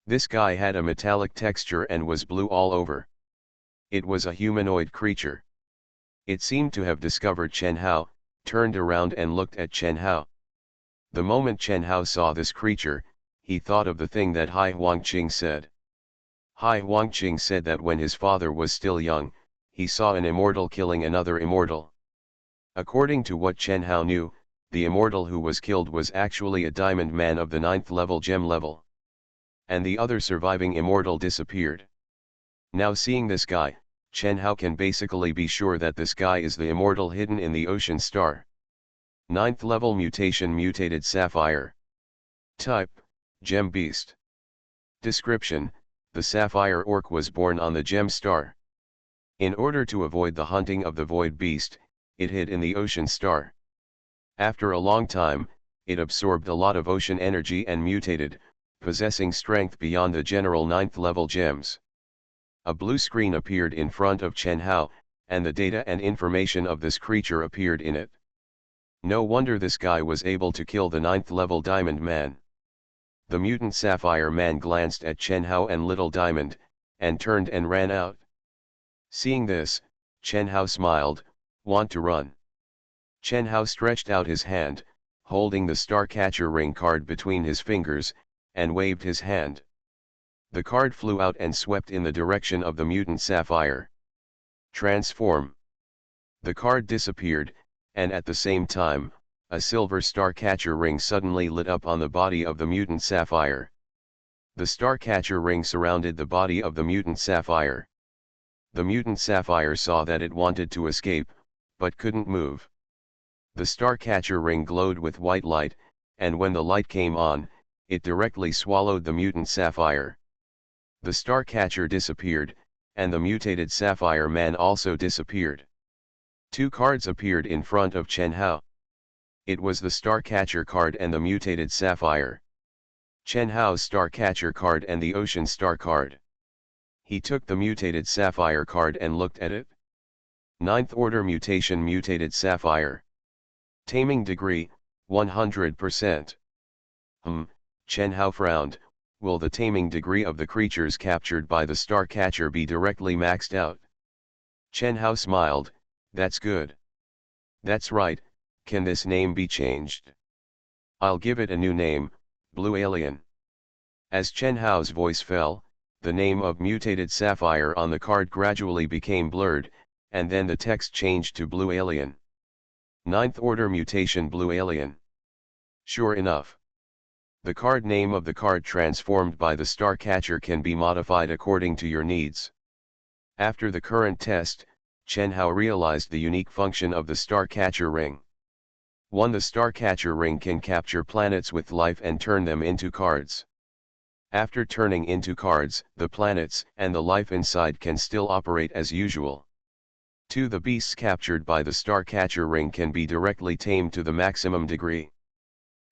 This guy had a metallic texture and was blue all over. It was a humanoid creature. It seemed to have discovered Chen Hao, turned around and looked at Chen Hao. The moment Chen Hao saw this creature, he thought of the thing that Hai Huangqing said. Hai Huangqing said that when his father was still young, he saw an immortal killing another immortal. According to what Chen Hao knew, the immortal who was killed was actually a diamond man of the 9th level gem level. And the other surviving immortal disappeared. Now seeing this guy, Chen Hao can basically be sure that this guy is the immortal hidden in the Ocean Star. 9th level mutation mutated sapphire. Type, Gem Beast. Description, the sapphire orc was born on the gem star. In order to avoid the hunting of the void beast, it hid in the Ocean Star. After a long time, it absorbed a lot of ocean energy and mutated, possessing strength beyond the general 9th level gems. A blue screen appeared in front of Chen Hao, and the data and information of this creature appeared in it. No wonder this guy was able to kill the 9th level Diamond Man. The mutant Sapphire Man glanced at Chen Hao and Little Diamond, and turned and ran out. Seeing this, Chen Hao smiled, "Want to run?" Chen Hao stretched out his hand, holding the Starcatcher ring card between his fingers, and waved his hand. The card flew out and swept in the direction of the mutant Sapphire. Transform. The card disappeared, and at the same time, a silver Starcatcher ring suddenly lit up on the body of the mutant Sapphire. The Starcatcher ring surrounded the body of the mutant Sapphire. The mutant Sapphire saw that it wanted to escape, but couldn't move. The Starcatcher ring glowed with white light, and when the light came on, it directly swallowed the mutant Sapphire. The Starcatcher disappeared, and the mutated Sapphire Man also disappeared. Two cards appeared in front of Chen Hao. It was the Starcatcher card and the mutated Sapphire. Chen Hao's Starcatcher card and the Ocean Star card. He took the mutated Sapphire card and looked at it. 9th order mutation mutated Sapphire. Taming degree, 100%. Chen Hao frowned. Will the taming degree of the creatures captured by the Starcatcher be directly maxed out? Chen Hao smiled, "That's good. That's right, can this name be changed? I'll give it a new name, Blue Alien." As Chen Hao's voice fell, the name of mutated Sapphire on the card gradually became blurred, and then the text changed to Blue Alien. 9th order mutation Blue Alien. Sure enough. The card name of the card transformed by the Starcatcher can be modified according to your needs. After the current test, Chen Hao realized the unique function of the Starcatcher ring. 1. The Starcatcher ring can capture planets with life and turn them into cards. After turning into cards, the planets and the life inside can still operate as usual. 2. The beasts captured by the Starcatcher ring can be directly tamed to the maximum degree.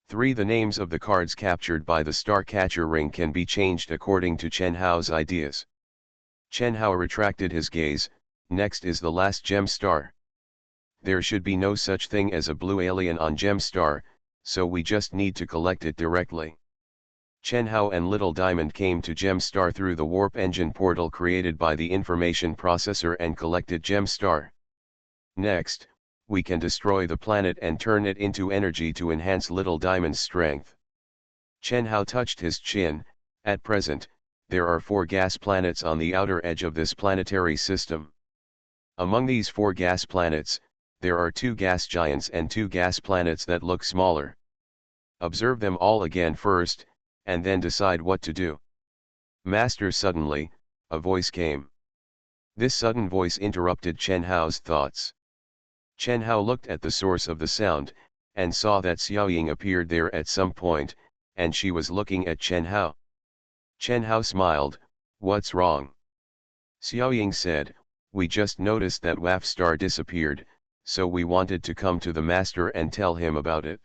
3. The names of the cards captured by the Starcatcher ring can be changed according to Chen Hao's ideas. Chen Hao retracted his gaze. Next is the last gem star. There should be no such thing as a blue alien on gem star, so we just need to collect it directly. Chen Hao and Little Diamond came to gem star through the warp engine portal created by the information processor and collected gem star. Next, we can destroy the planet and turn it into energy to enhance Little Diamond's strength. Chen Hao touched his chin. At present, there are 4 gas planets on the outer edge of this planetary system. Among these 4 gas planets, there are 2 gas giants and 2 gas planets that look smaller. Observe them all again first, and then decide what to do. Master, suddenly, a voice came. This sudden voice interrupted Chen Hao's thoughts. Chen Hao looked at the source of the sound, and saw that Xiaoying appeared there at some point, and she was looking at Chen Hao. Chen Hao smiled. What's wrong? Xiaoying said, we just noticed that Waf Star disappeared, so we wanted to come to the master and tell him about it.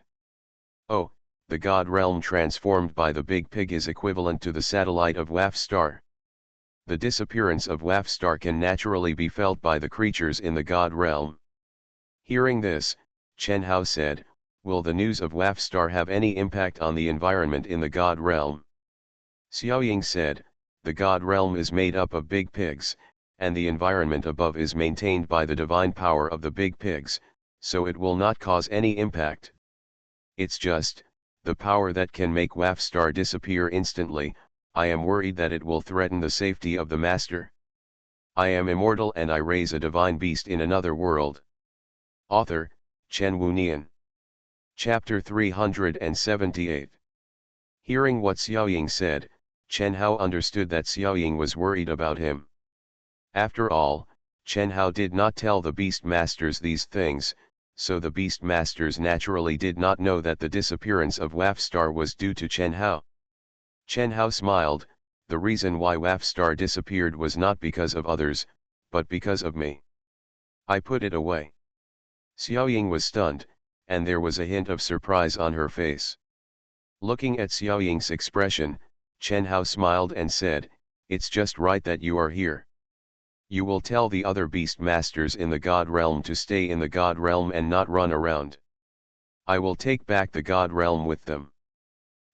Oh, the God realm transformed by the big pig is equivalent to the satellite of Waf Star. The disappearance of Waf Star can naturally be felt by the creatures in the God realm. Hearing this, Chen Hao said, will the news of Waf Star have any impact on the environment in the God realm? Xiaoying said, the God realm is made up of big pigs, and the environment above is maintained by the divine power of the big pigs, so it will not cause any impact. It's just the power that can make Waf Star disappear instantly. I am worried that it will threaten the safety of the master. I am immortal and I raise a divine beast in another world. Author, Chen Wunian. Chapter 378. Hearing what Xiaoying said, Chen Hao understood that Xiaoying was worried about him. After all, Chen Hao did not tell the beast masters these things, so the beast masters naturally did not know that the disappearance of Waf Star was due to Chen Hao. Chen Hao smiled. The reason why Waf Star disappeared was not because of others, but because of me. I put it away. Xiaoying was stunned, and there was a hint of surprise on her face. Looking at Xiaoying's expression, Chen Hao smiled and said, it's just right that you are here. You will tell the other beast masters in the God realm to stay in the God realm and not run around. I will take back the God realm with them.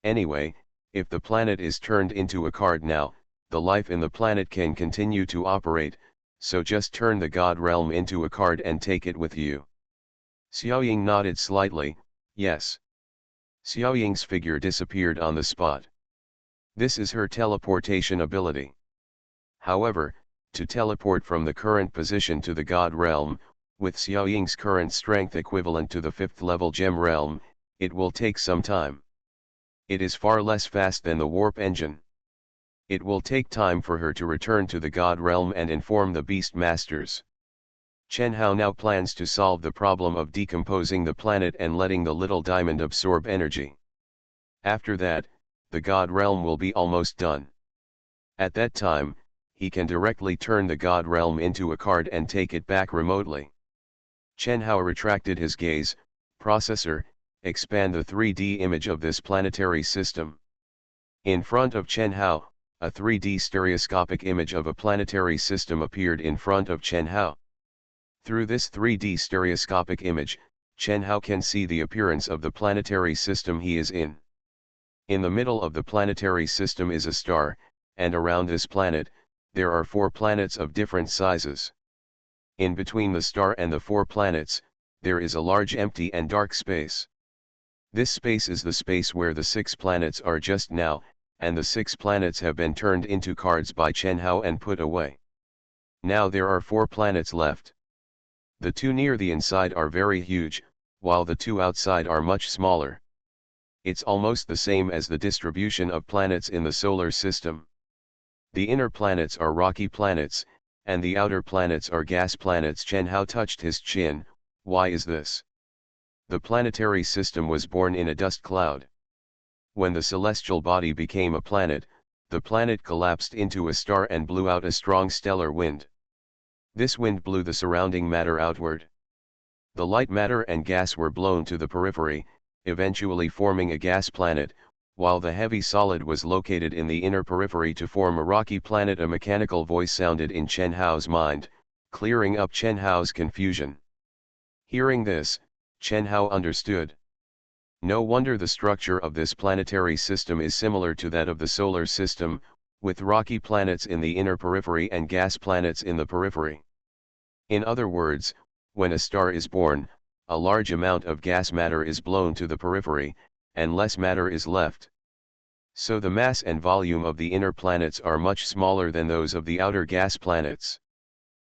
Anyway, if the planet is turned into a card now, the life in the planet can continue to operate, so just turn the God realm into a card and take it with you. Xiaoying nodded slightly, yes. Xiaoying's figure disappeared on the spot. This is her teleportation ability. However, to teleport from the current position to the God realm, with Xiaoying's current strength equivalent to the 5th level gem realm, it will take some time. It is far less fast than the warp engine. It will take time for her to return to the God realm and inform the beast masters. Chen Hao now plans to solve the problem of decomposing the planet and letting the little diamond absorb energy. After that, the God realm will be almost done. At that time, he can directly turn the God realm into a card and take it back remotely. Chen Hao retracted his gaze. Processor, expand the 3D image of this planetary system. In front of Chen Hao, a 3D stereoscopic image of a planetary system appeared in front of Chen Hao. Through this 3D stereoscopic image, Chen Hao can see the appearance of the planetary system he is in. In the middle of the planetary system is a star, and around this planet, there are 4 planets of different sizes. In between the star and the 4 planets, there is a large empty and dark space. This space is the space where the 6 planets are just now, and the 6 planets have been turned into cards by Chen Hao and put away. Now there are 4 planets left. The 2 near the inside are very huge, while the 2 outside are much smaller. It's almost the same as the distribution of planets in the solar system. The inner planets are rocky planets, and the outer planets are gas planets. Chen Hao touched his chin. Why is this? The planetary system was born in a dust cloud. When the celestial body became a planet, the planet collapsed into a star and blew out a strong stellar wind. This wind blew the surrounding matter outward. The light matter and gas were blown to the periphery, eventually forming a gas planet, while the heavy solid was located in the inner periphery to form a rocky planet. A mechanical voice sounded in Chen Hao's mind, clearing up Chen Hao's confusion. Hearing this, Chen Hao understood. No wonder the structure of this planetary system is similar to that of the solar system, with rocky planets in the inner periphery and gas planets in the periphery. In other words, when a star is born, a large amount of gas matter is blown to the periphery, and less matter is left. So the mass and volume of the inner planets are much smaller than those of the outer gas planets.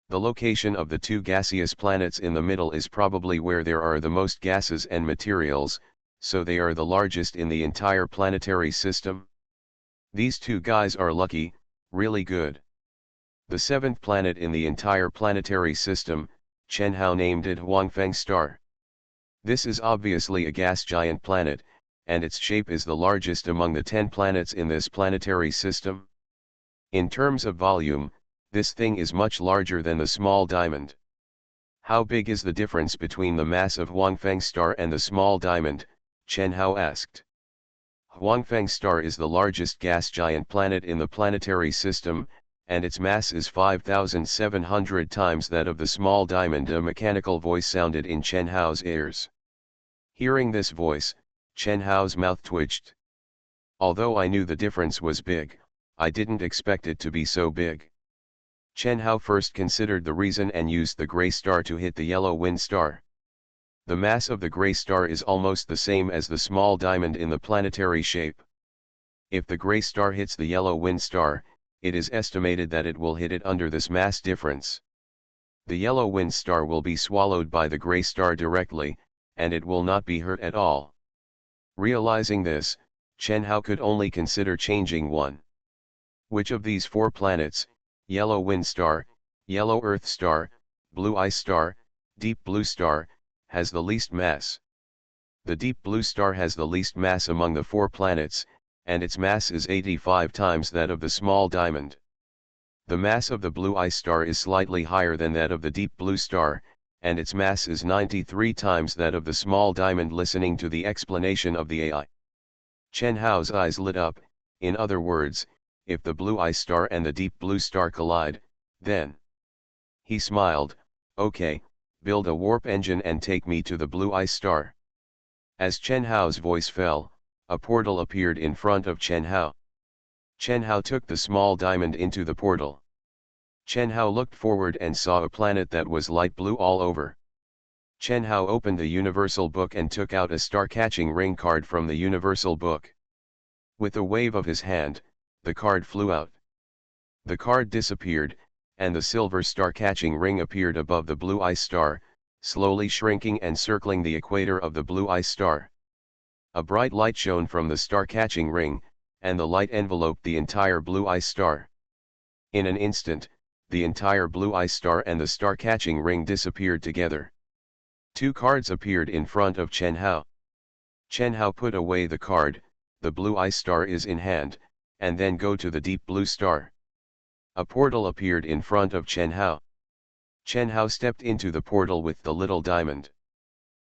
The location of the 2 gaseous planets in the middle is probably where there are the most gases and materials, So they are the largest in the entire planetary system? These two guys are lucky, really good. The seventh planet in the entire planetary system, Chen Hao named it Huangfeng Star. This is obviously a gas giant planet, and its shape is the largest among the 10 planets in this planetary system. In terms of volume, this thing is much larger than the small diamond. How big is the difference between the mass of Huangfeng Star and the small diamond? Chen Hao asked. Huangfeng Star is the largest gas giant planet in the planetary system, and its mass is 5,700 times that of the small diamond. A mechanical voice sounded in Chen Hao's ears. Hearing this voice, Chen Hao's mouth twitched. Although I knew the difference was big, I didn't expect it to be so big. Chen Hao first considered the reason and used the gray star to hit the yellow wind star. The mass of the gray star is almost the same as the small diamond in the planetary shape. If the gray star hits the yellow wind star, it is estimated that it will hit it under this mass difference. The yellow wind star will be swallowed by the gray star directly, and it will not be hurt at all. Realizing this, Chen Hao could only consider changing one. Which of these 4 planets, yellow wind star, yellow earth star, blue ice star, deep blue star, has the least mass? The deep blue star has the least mass among the 4 planets, and its mass is 85 times that of the small diamond. The mass of the blue ice star is slightly higher than that of the deep blue star, and its mass is 93 times that of the small diamond. Listening to the explanation of the AI, Chen Hao's eyes lit up. In other words, if the blue ice star and the deep blue star collide, then... He smiled. Okay, build a warp engine and take me to the blue ice star. As Chen Hao's voice fell, a portal appeared in front of Chen Hao. Chen Hao took the small diamond into the portal. Chen Hao looked forward and saw a planet that was light blue all over. Chen Hao opened the Universal Book and took out a star-catching ring card from the Universal Book. With a wave of his hand, the card flew out. The card disappeared, and the silver star-catching ring appeared above the blue ice star, slowly shrinking and circling the equator of the blue ice star. A bright light shone from the star-catching ring, and the light enveloped the entire blue ice star. In an instant, the entire blue ice star and the star-catching ring disappeared together. 2 cards appeared in front of Chen Hao. Chen Hao put away the card, the blue ice star is in hand, and then go to the deep blue star. A portal appeared in front of Chen Hao. Chen Hao stepped into the portal with the little diamond.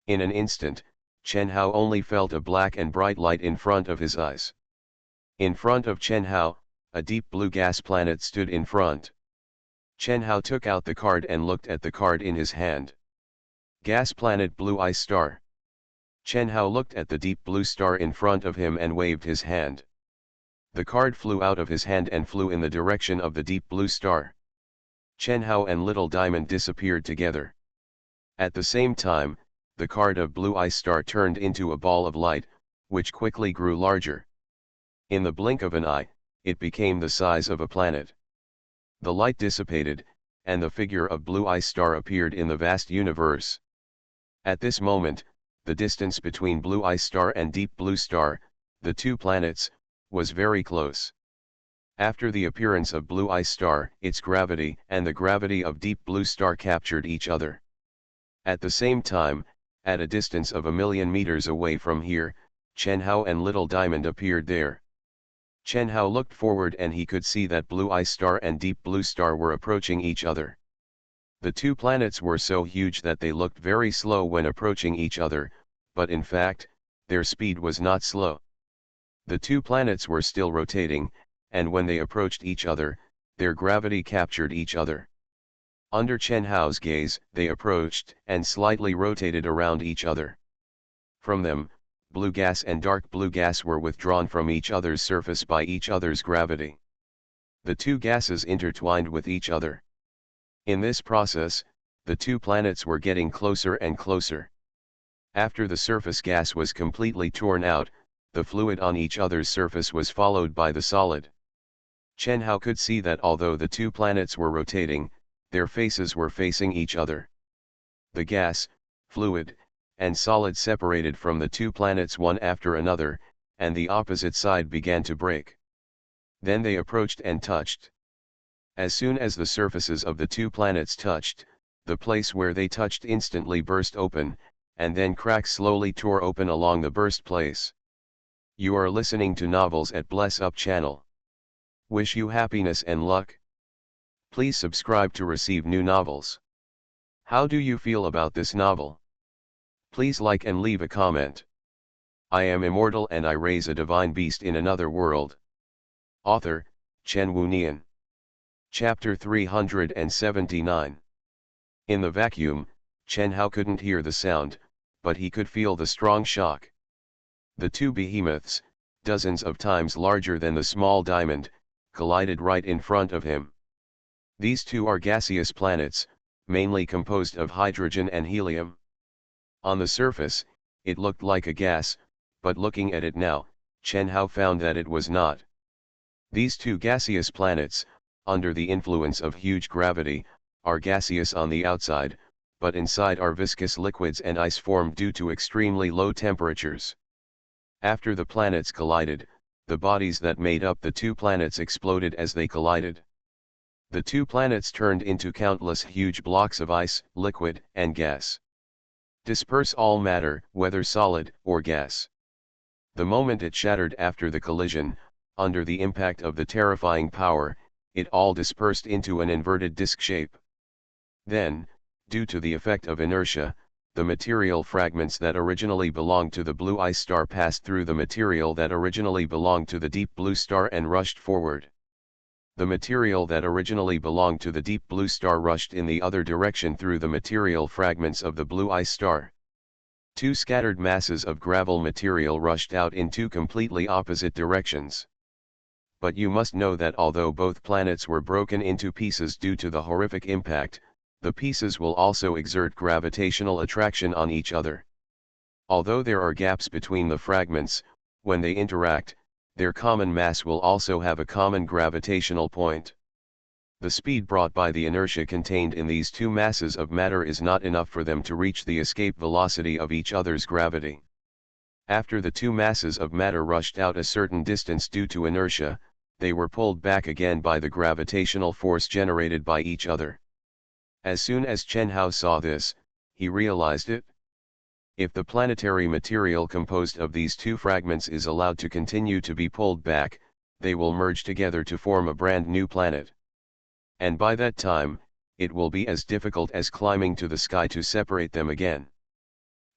In an instant, Chen Hao only felt a black and bright light in front of his eyes. In front of Chen Hao, a deep blue gas planet stood in front. Chen Hao took out the card and looked at the card in his hand. Gas planet blue ice star. Chen Hao looked at the deep blue star in front of him and waved his hand. The card flew out of his hand and flew in the direction of the deep blue star. Chen Hao and little diamond disappeared together. At the same time, the card of blue ice star turned into a ball of light, which quickly grew larger. In the blink of an eye, it became the size of a planet. The light dissipated, and the figure of blue ice star appeared in the vast universe. At this moment, the distance between blue ice star and deep blue star, the 2 planets, was very close. After the appearance of blue ice star, its gravity and the gravity of deep blue star captured each other. At the same time, at a distance of 1,000,000 meters away from here, Chen Hao and little diamond appeared there. Chen Hao looked forward and he could see that blue ice star and deep blue star were approaching each other. The 2 planets were so huge that they looked very slow when approaching each other, but in fact, their speed was not slow. The 2 planets were still rotating, and when they approached each other, their gravity captured each other. Under Chen Hao's gaze, they approached and slightly rotated around each other. From them, blue gas and dark blue gas were withdrawn from each other's surface by each other's gravity. The 2 gases intertwined with each other. In this process, the 2 planets were getting closer and closer. After the surface gas was completely torn out, the fluid on each other's surface was followed by the solid. Chen Hao could see that although the 2 planets were rotating, their faces were facing each other. The gas, fluid, and solid separated from the two planets one after another, and the opposite side began to break. Then they approached and touched. As soon as the surfaces of the two planets touched, the place where they touched instantly burst open, and then cracks slowly tore open along the burst place. You are listening to Novels at Bless Up channel. Wish you happiness and luck. Please subscribe to receive new novels. How do you feel about this novel? Please like and leave a comment. I am immortal and I raise a divine beast in another world. Author, Chen Wunian. Chapter 379. In the vacuum, Chen Hao couldn't hear the sound, but he could feel the strong shock. The two behemoths, dozens of times larger than the small diamond, collided right in front of him. These two are gaseous planets, mainly composed of hydrogen and helium. On the surface, it looked like a gas, but looking at it now, Chen Hao found that it was not. These two gaseous planets, under the influence of huge gravity, are gaseous on the outside, but inside are viscous liquids and ice formed due to extremely low temperatures. After the planets collided, the bodies that made up the two planets exploded as they collided. The two planets turned into countless huge blocks of ice, liquid, and gas. Disperse all matter, whether solid or gas. The moment it shattered after the collision, under the impact of the terrifying power, it all dispersed into an inverted disk shape. Then, due to the effect of inertia, the material fragments that originally belonged to the blue ice star passed through the material that originally belonged to the deep blue star and rushed forward. The material that originally belonged to the deep blue star rushed in the other direction through the material fragments of the blue ice star. Two scattered masses of gravel material rushed out in two completely opposite directions. But you must know that although both planets were broken into pieces due to the horrific impact, the pieces will also exert gravitational attraction on each other. Although there are gaps between the fragments, when they interact, their common mass will also have a common gravitational point. The speed brought by the inertia contained in these two masses of matter is not enough for them to reach the escape velocity of each other's gravity. After the two masses of matter rushed out a certain distance due to inertia, they were pulled back again by the gravitational force generated by each other. As soon as Chen Hao saw this, he realized it. If the planetary material composed of these two fragments is allowed to continue to be pulled back, they will merge together to form a brand new planet. And by that time, it will be as difficult as climbing to the sky to separate them again.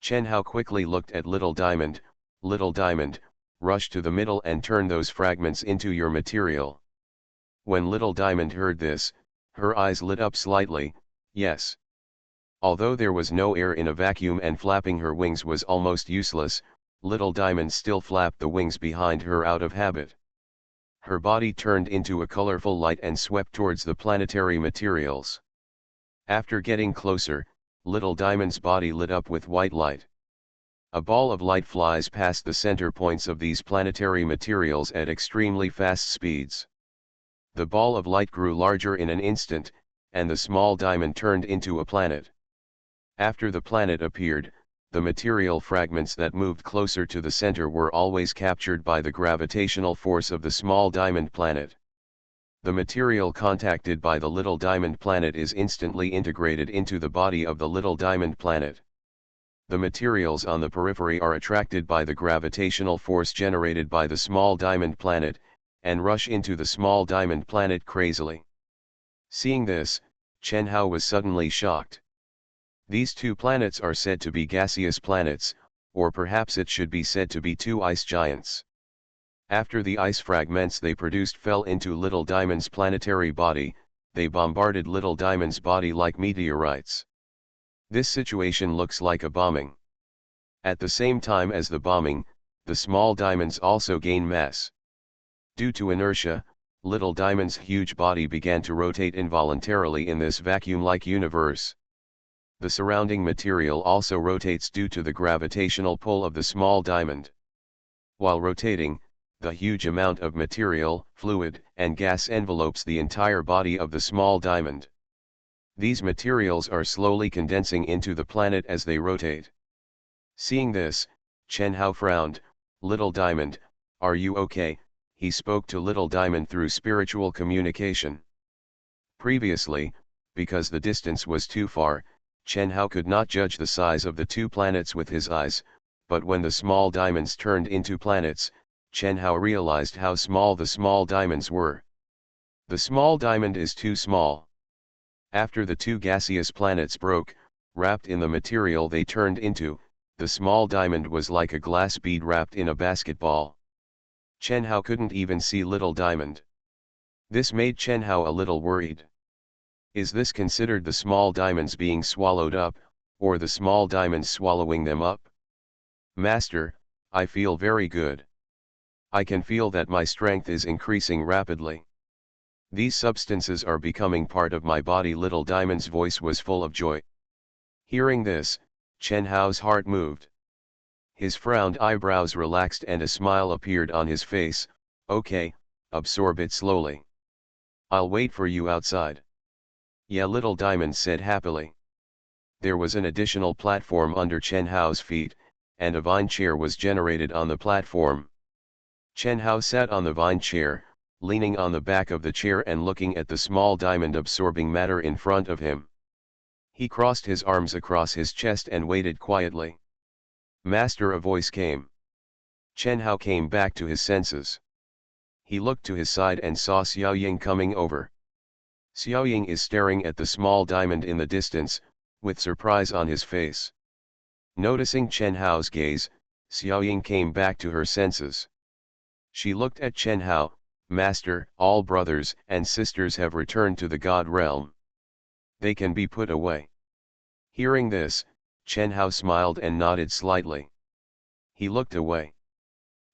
Chen Hao quickly looked at Little Diamond, rush to the middle and turn those fragments into your material. When Little Diamond heard this, her eyes lit up slightly. Yes. Although there was no air in a vacuum and flapping her wings was almost useless, Little Diamond still flapped the wings behind her out of habit. Her body turned into a colorful light and swept towards the planetary materials. After getting closer, Little Diamond's body lit up with white light. A ball of light flies past the center points of these planetary materials at extremely fast speeds. The ball of light grew larger in an instant, and the small diamond turned into a planet. After the planet appeared, the material fragments that moved closer to the center were always captured by the gravitational force of the small diamond planet. The material contacted by the little diamond planet is instantly integrated into the body of the little diamond planet. The materials on the periphery are attracted by the gravitational force generated by the small diamond planet, and rush into the small diamond planet crazily. Seeing this, Chen Hao was suddenly shocked. These two planets are said to be gaseous planets, or perhaps it should be said to be two ice giants. After the ice fragments they produced fell into Little Diamond's planetary body, they bombarded Little Diamond's body like meteorites. This situation looks like a bombing. At the same time as the bombing, the small diamonds also gain mass. Due to inertia, Little Diamond's huge body began to rotate involuntarily in this vacuum-like universe. The surrounding material also rotates due to the gravitational pull of the small diamond. While rotating, the huge amount of material, fluid, and gas envelopes the entire body of the small diamond. These materials are slowly condensing into the planet as they rotate. Seeing this, Chen Hao frowned. Little Diamond, are you okay? He spoke to Little Diamond through spiritual communication. Previously, because the distance was too far, Chen Hao could not judge the size of the two planets with his eyes, but when the small diamonds turned into planets, Chen Hao realized how small the small diamonds were. The small diamond is too small. After the two gaseous planets broke, wrapped in the material they turned into, the small diamond was like a glass bead wrapped in a basketball. Chen Hao couldn't even see Little Diamond. This made Chen Hao a little worried. Is this considered the small diamonds being swallowed up, or the small diamonds swallowing them up? Master, I feel very good. I can feel that my strength is increasing rapidly. These substances are becoming part of my body. Little Diamond's voice was full of joy. Hearing this, Chen Hao's heart moved. His frowned eyebrows relaxed and a smile appeared on his face. Okay, absorb it slowly. I'll wait for you outside. Yeah, Little Diamond said happily. There was an additional platform under Chen Hao's feet, and a vine chair was generated on the platform. Chen Hao sat on the vine chair, leaning on the back of the chair and looking at the small diamond absorbing matter in front of him. He crossed his arms across his chest and waited quietly. Master, a voice came. Chen Hao came back to his senses. He looked to his side and saw Xiao Ying coming over. Xiao Ying is staring at the small diamond in the distance, with surprise on his face. Noticing Chen Hao's gaze, Xiao Ying came back to her senses. She looked at Chen Hao. Master, all brothers and sisters have returned to the God realm. They can be put away. Hearing this, Chen Hao smiled and nodded slightly. He looked away.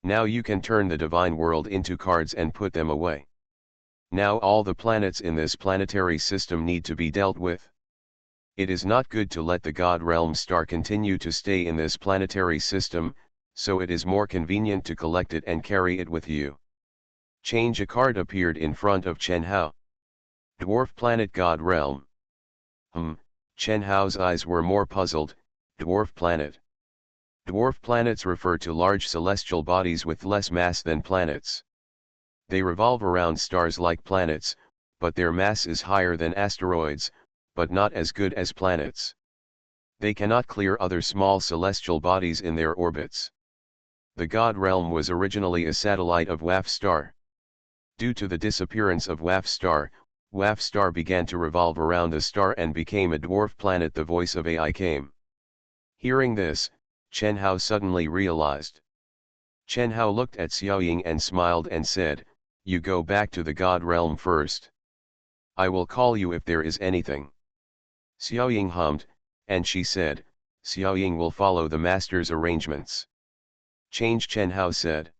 Now you can turn the divine world into cards and put them away. Now all the planets in this planetary system need to be dealt with. It is not good to let the God realm star continue to stay in this planetary system, so it is more convenient to collect it and carry it with you. Change a card appeared in front of Chen Hao. Dwarf planet God realm. Chen Hao's eyes were more puzzled. Dwarf planet. Dwarf planets refer to large celestial bodies with less mass than planets. They revolve around stars like planets, but their mass is higher than asteroids, but not as good as planets. They cannot clear other small celestial bodies in their orbits. The God realm was originally a satellite of WAF star. Due to the disappearance of WAF star began to revolve around the star and became a dwarf planet. The voice of AI came. Hearing this, Chen Hao suddenly realized. Chen Hao looked at Xiao Ying and smiled and said, you go back to the God realm first. I will call you if there is anything. Xiao Ying hummed, and she said, Xiao Ying will follow the master's arrangements. Change, Chen Hao said.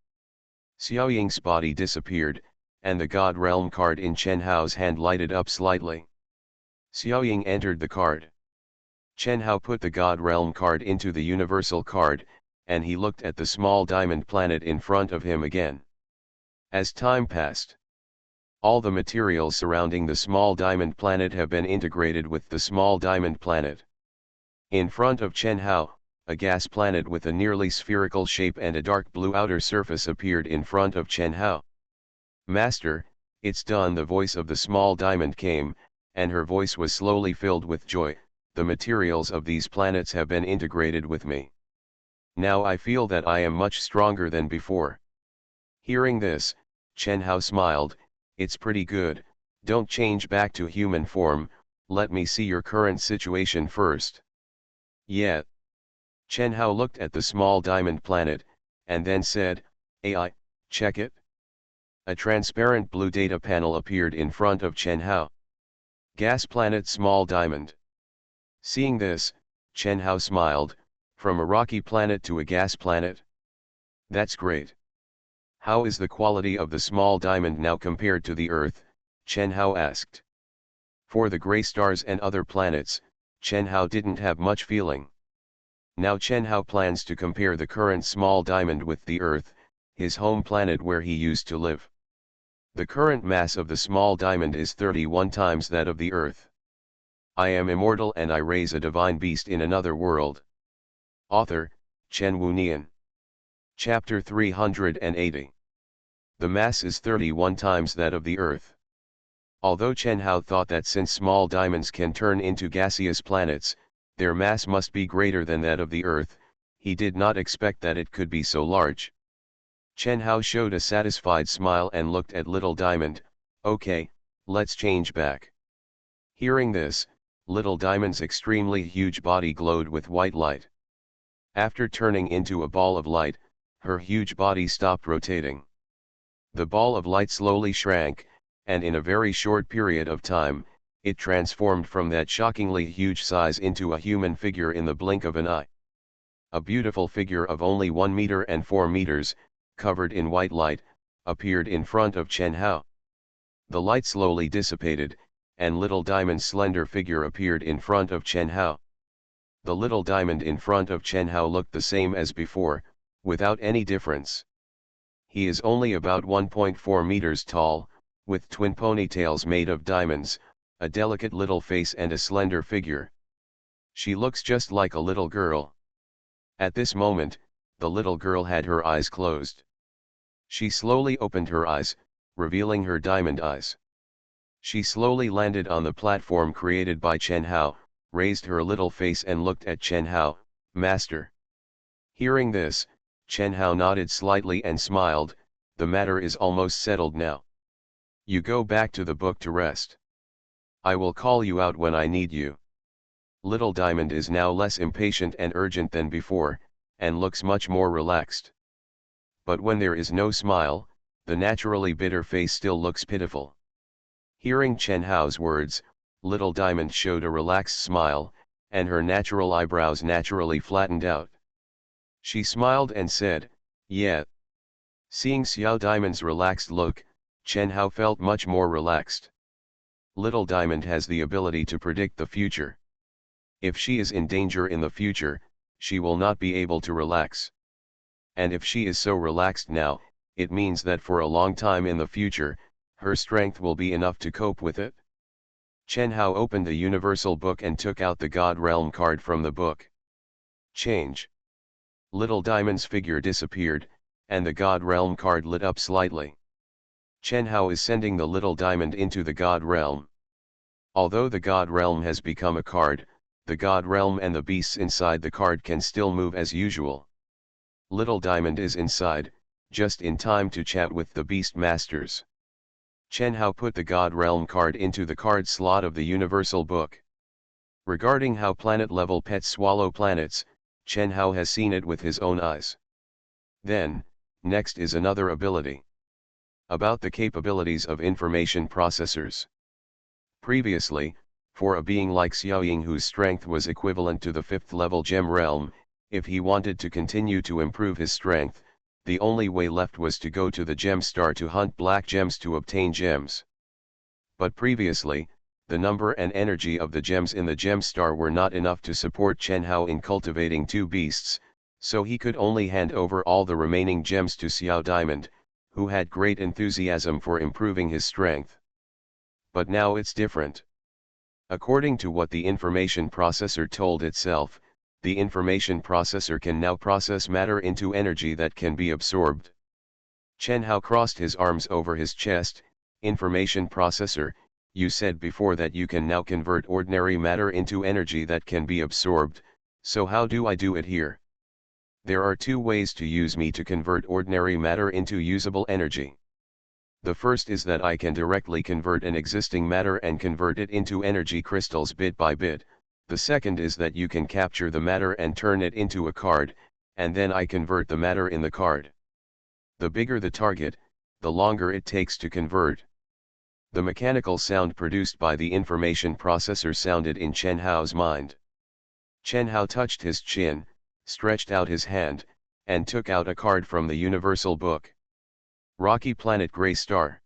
Xiao Ying's body disappeared, and the God realm card in Chen Hao's hand lighted up slightly. Xiao Ying entered the card. Chen Hao put the God realm card into the universal card, and he looked at the small diamond planet in front of him again. As time passed, all the materials surrounding the small diamond planet have been integrated with the small diamond planet. In front of Chen Hao, a gas planet with a nearly spherical shape and a dark blue outer surface appeared in front of Chen Hao. Master, it's done. The voice of the small diamond came, and her voice was slowly filled with joy. The materials of these planets have been integrated with me. Now I feel that I am much stronger than before. Hearing this, Chen Hao smiled. It's pretty good. Don't change back to human form. Let me see your current situation first. Yeah. Chen Hao looked at the small diamond planet, and then said, AI, check it. A transparent blue data panel appeared in front of Chen Hao. Gas planet small diamond. Seeing this, Chen Hao smiled. From a rocky planet to a gas planet? That's great. How is the quality of the small diamond now compared to the Earth? Chen Hao asked. For the gray stars and other planets, Chen Hao didn't have much feeling. Now Chen Hao plans to compare the current small diamond with the Earth, his home planet where he used to live. The current mass of the small diamond is 31 times that of the Earth. I am immortal and I raise a divine beast in another world. Author, Chen Wunian. Chapter 380. The mass is 31 times that of the Earth. Although Chen Hao thought that since small diamonds can turn into gaseous planets, their mass must be greater than that of the Earth, he did not expect that it could be so large. Chen Hao showed a satisfied smile and looked at Little Diamond. Okay, let's change back. Hearing this, Little Diamond's extremely huge body glowed with white light. After turning into a ball of light, her huge body stopped rotating. The ball of light slowly shrank, and in a very short period of time, it transformed from that shockingly huge size into a human figure in the blink of an eye. A beautiful figure of only 1 meter and 4 meters, covered in white light, appeared in front of Chen Hao. The light slowly dissipated, and Little Diamond's slender figure appeared in front of Chen Hao. The Little Diamond in front of Chen Hao looked the same as before, without any difference. He is only about 1.4 meters tall, with twin ponytails made of diamonds, a delicate little face and a slender figure. She looks just like a little girl. At this moment, the little girl had her eyes closed. She slowly opened her eyes, revealing her diamond eyes. She slowly landed on the platform created by Chen Hao, raised her little face and looked at Chen Hao. Master. Hearing this, Chen Hao nodded slightly and smiled. The matter is almost settled now. You go back to the book to rest. I will call you out when I need you. Little Diamond is now less impatient and urgent than before, and looks much more relaxed. But when there is no smile, the naturally bitter face still looks pitiful. Hearing Chen Hao's words, Little Diamond showed a relaxed smile, and her natural eyebrows naturally flattened out. She smiled and said, "Yeah." Seeing Xiao Diamond's relaxed look, Chen Hao felt much more relaxed. Little Diamond has the ability to predict the future. If she is in danger in the future, she will not be able to relax. And if she is so relaxed now, it means that for a long time in the future, her strength will be enough to cope with it. Chen Hao opened the Universal Book and took out the God Realm card from the book. Change. Little Diamond's figure disappeared, and the God Realm card lit up slightly. Chen Hao is sending the Little Diamond into the God Realm. Although the God Realm has become a card, the God Realm and the beasts inside the card can still move as usual. Little Diamond is inside, just in time to chat with the Beast Masters. Chen Hao put the God Realm card into the card slot of the Universal Book. Regarding how planet-level pets swallow planets, Chen Hao has seen it with his own eyes. Then, next is another ability. About the capabilities of information processors. Previously, for a being like Xiaoying whose strength was equivalent to the 5th level gem realm, if he wanted to continue to improve his strength, the only way left was to go to the gem star to hunt black gems to obtain gems. But previously, the number and energy of the gems in the gem star were not enough to support Chen Hao in cultivating 2 beasts, so he could only hand over all the remaining gems to Xiao Diamond, who had great enthusiasm for improving his strength. But now it's different. According to what the information processor told itself, the information processor can now process matter into energy that can be absorbed. Chen Hao crossed his arms over his chest. Information processor, you said before that you can now convert ordinary matter into energy that can be absorbed, so how do I do it here? There are 2 ways to use me to convert ordinary matter into usable energy. The first is that I can directly convert an existing matter and convert it into energy crystals bit by bit. The second is that you can capture the matter and turn it into a card, and then I convert the matter in the card. The bigger the target, the longer it takes to convert. The mechanical sound produced by the information processor sounded in Chen Hao's mind. Chen Hao touched his chin, stretched out his hand, and took out a card from the Universal Book. Rocky Planet Gray Star.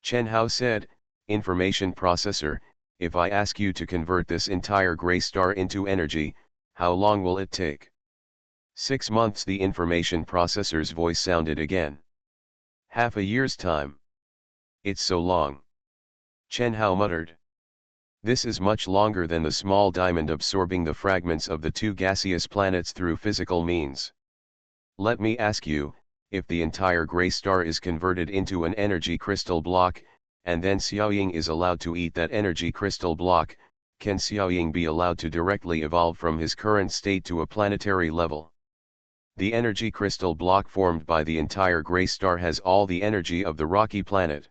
Chen Hao said, Information processor, if I ask you to convert this entire gray star into energy, how long will it take? 6 months. The information processor's voice sounded again. Half a year's time. It's so long. Chen Hao muttered. This is much longer than the small diamond absorbing the fragments of the two gaseous planets through physical means. Let me ask you, if the entire gray star is converted into an energy crystal block, and then Xiaoying is allowed to eat that energy crystal block, can Xiaoying be allowed to directly evolve from his current state to a planetary level? The energy crystal block formed by the entire gray star has all the energy of the rocky planet.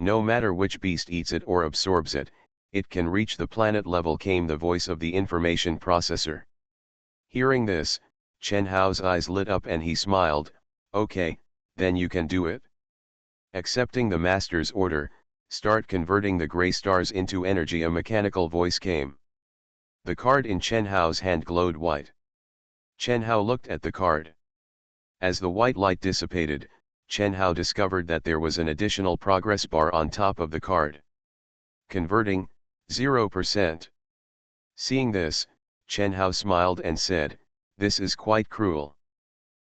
No matter which beast eats it or absorbs it, it can reach the planet level, came the voice of the information processor. Hearing this, Chen Hao's eyes lit up and he smiled. Okay, then you can do it. Accepting the master's order, start converting the gray stars into energy, a mechanical voice came. The card in Chen Hao's hand glowed white. Chen Hao looked at the card. As the white light dissipated, Chen Hao discovered that there was an additional progress bar on top of the card. Converting, 0%. Seeing this, Chen Hao smiled and said, "This is quite cruel."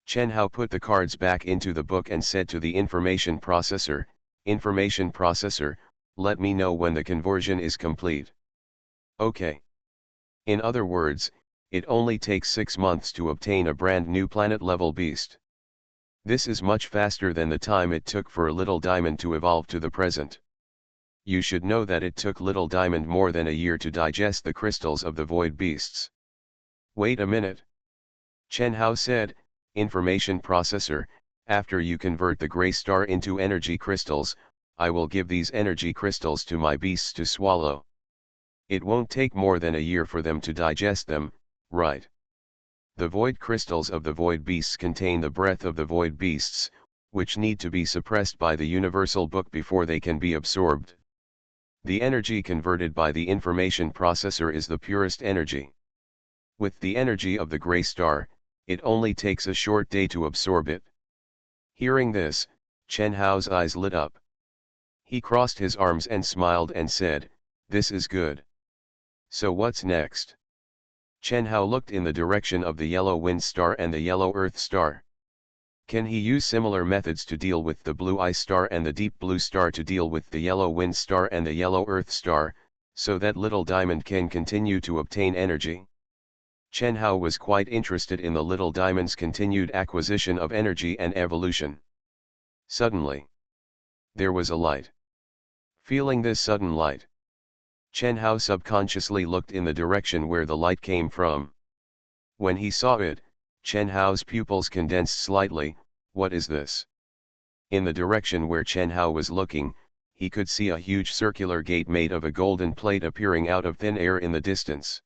Chen Hao put the cards back into the book and said to the information processor, "Information processor, let me know when the conversion is complete." Okay. In other words, it only takes 6 months to obtain a brand new planet-level beast. This is much faster than the time it took for a Little Diamond to evolve to the present. You should know that it took Little Diamond more than a year to digest the crystals of the void beasts. Wait a minute. Chen Hao said, "Information processor, after you convert the gray star into energy crystals, I will give these energy crystals to my beasts to swallow. It won't take more than a year for them to digest them, right? The void crystals of the void beasts contain the breath of the void beasts, which need to be suppressed by the universal book before they can be absorbed. The energy converted by the information processor is the purest energy. With the energy of the gray star, it only takes a short day to absorb it." Hearing this, Chen Hao's eyes lit up. He crossed his arms and smiled and said, "This is good. So what's next?" Chen Hao looked in the direction of the yellow wind star and the yellow earth star. Can he use similar methods to deal with the blue ice star and the deep blue star to deal with the yellow wind star and the yellow earth star, so that Little Diamond can continue to obtain energy? Chen Hao was quite interested in the Little Diamond's continued acquisition of energy and evolution. Suddenly, there was a light. Feeling this sudden light, Chen Hao subconsciously looked in the direction where the light came from. When he saw it, Chen Hao's pupils condensed slightly. What is this? In the direction where Chen Hao was looking, he could see a huge circular gate made of a golden plate appearing out of thin air in the distance.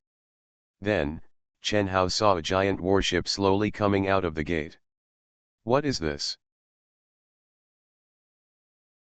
Then, Chen Hao saw a giant warship slowly coming out of the gate. What is this?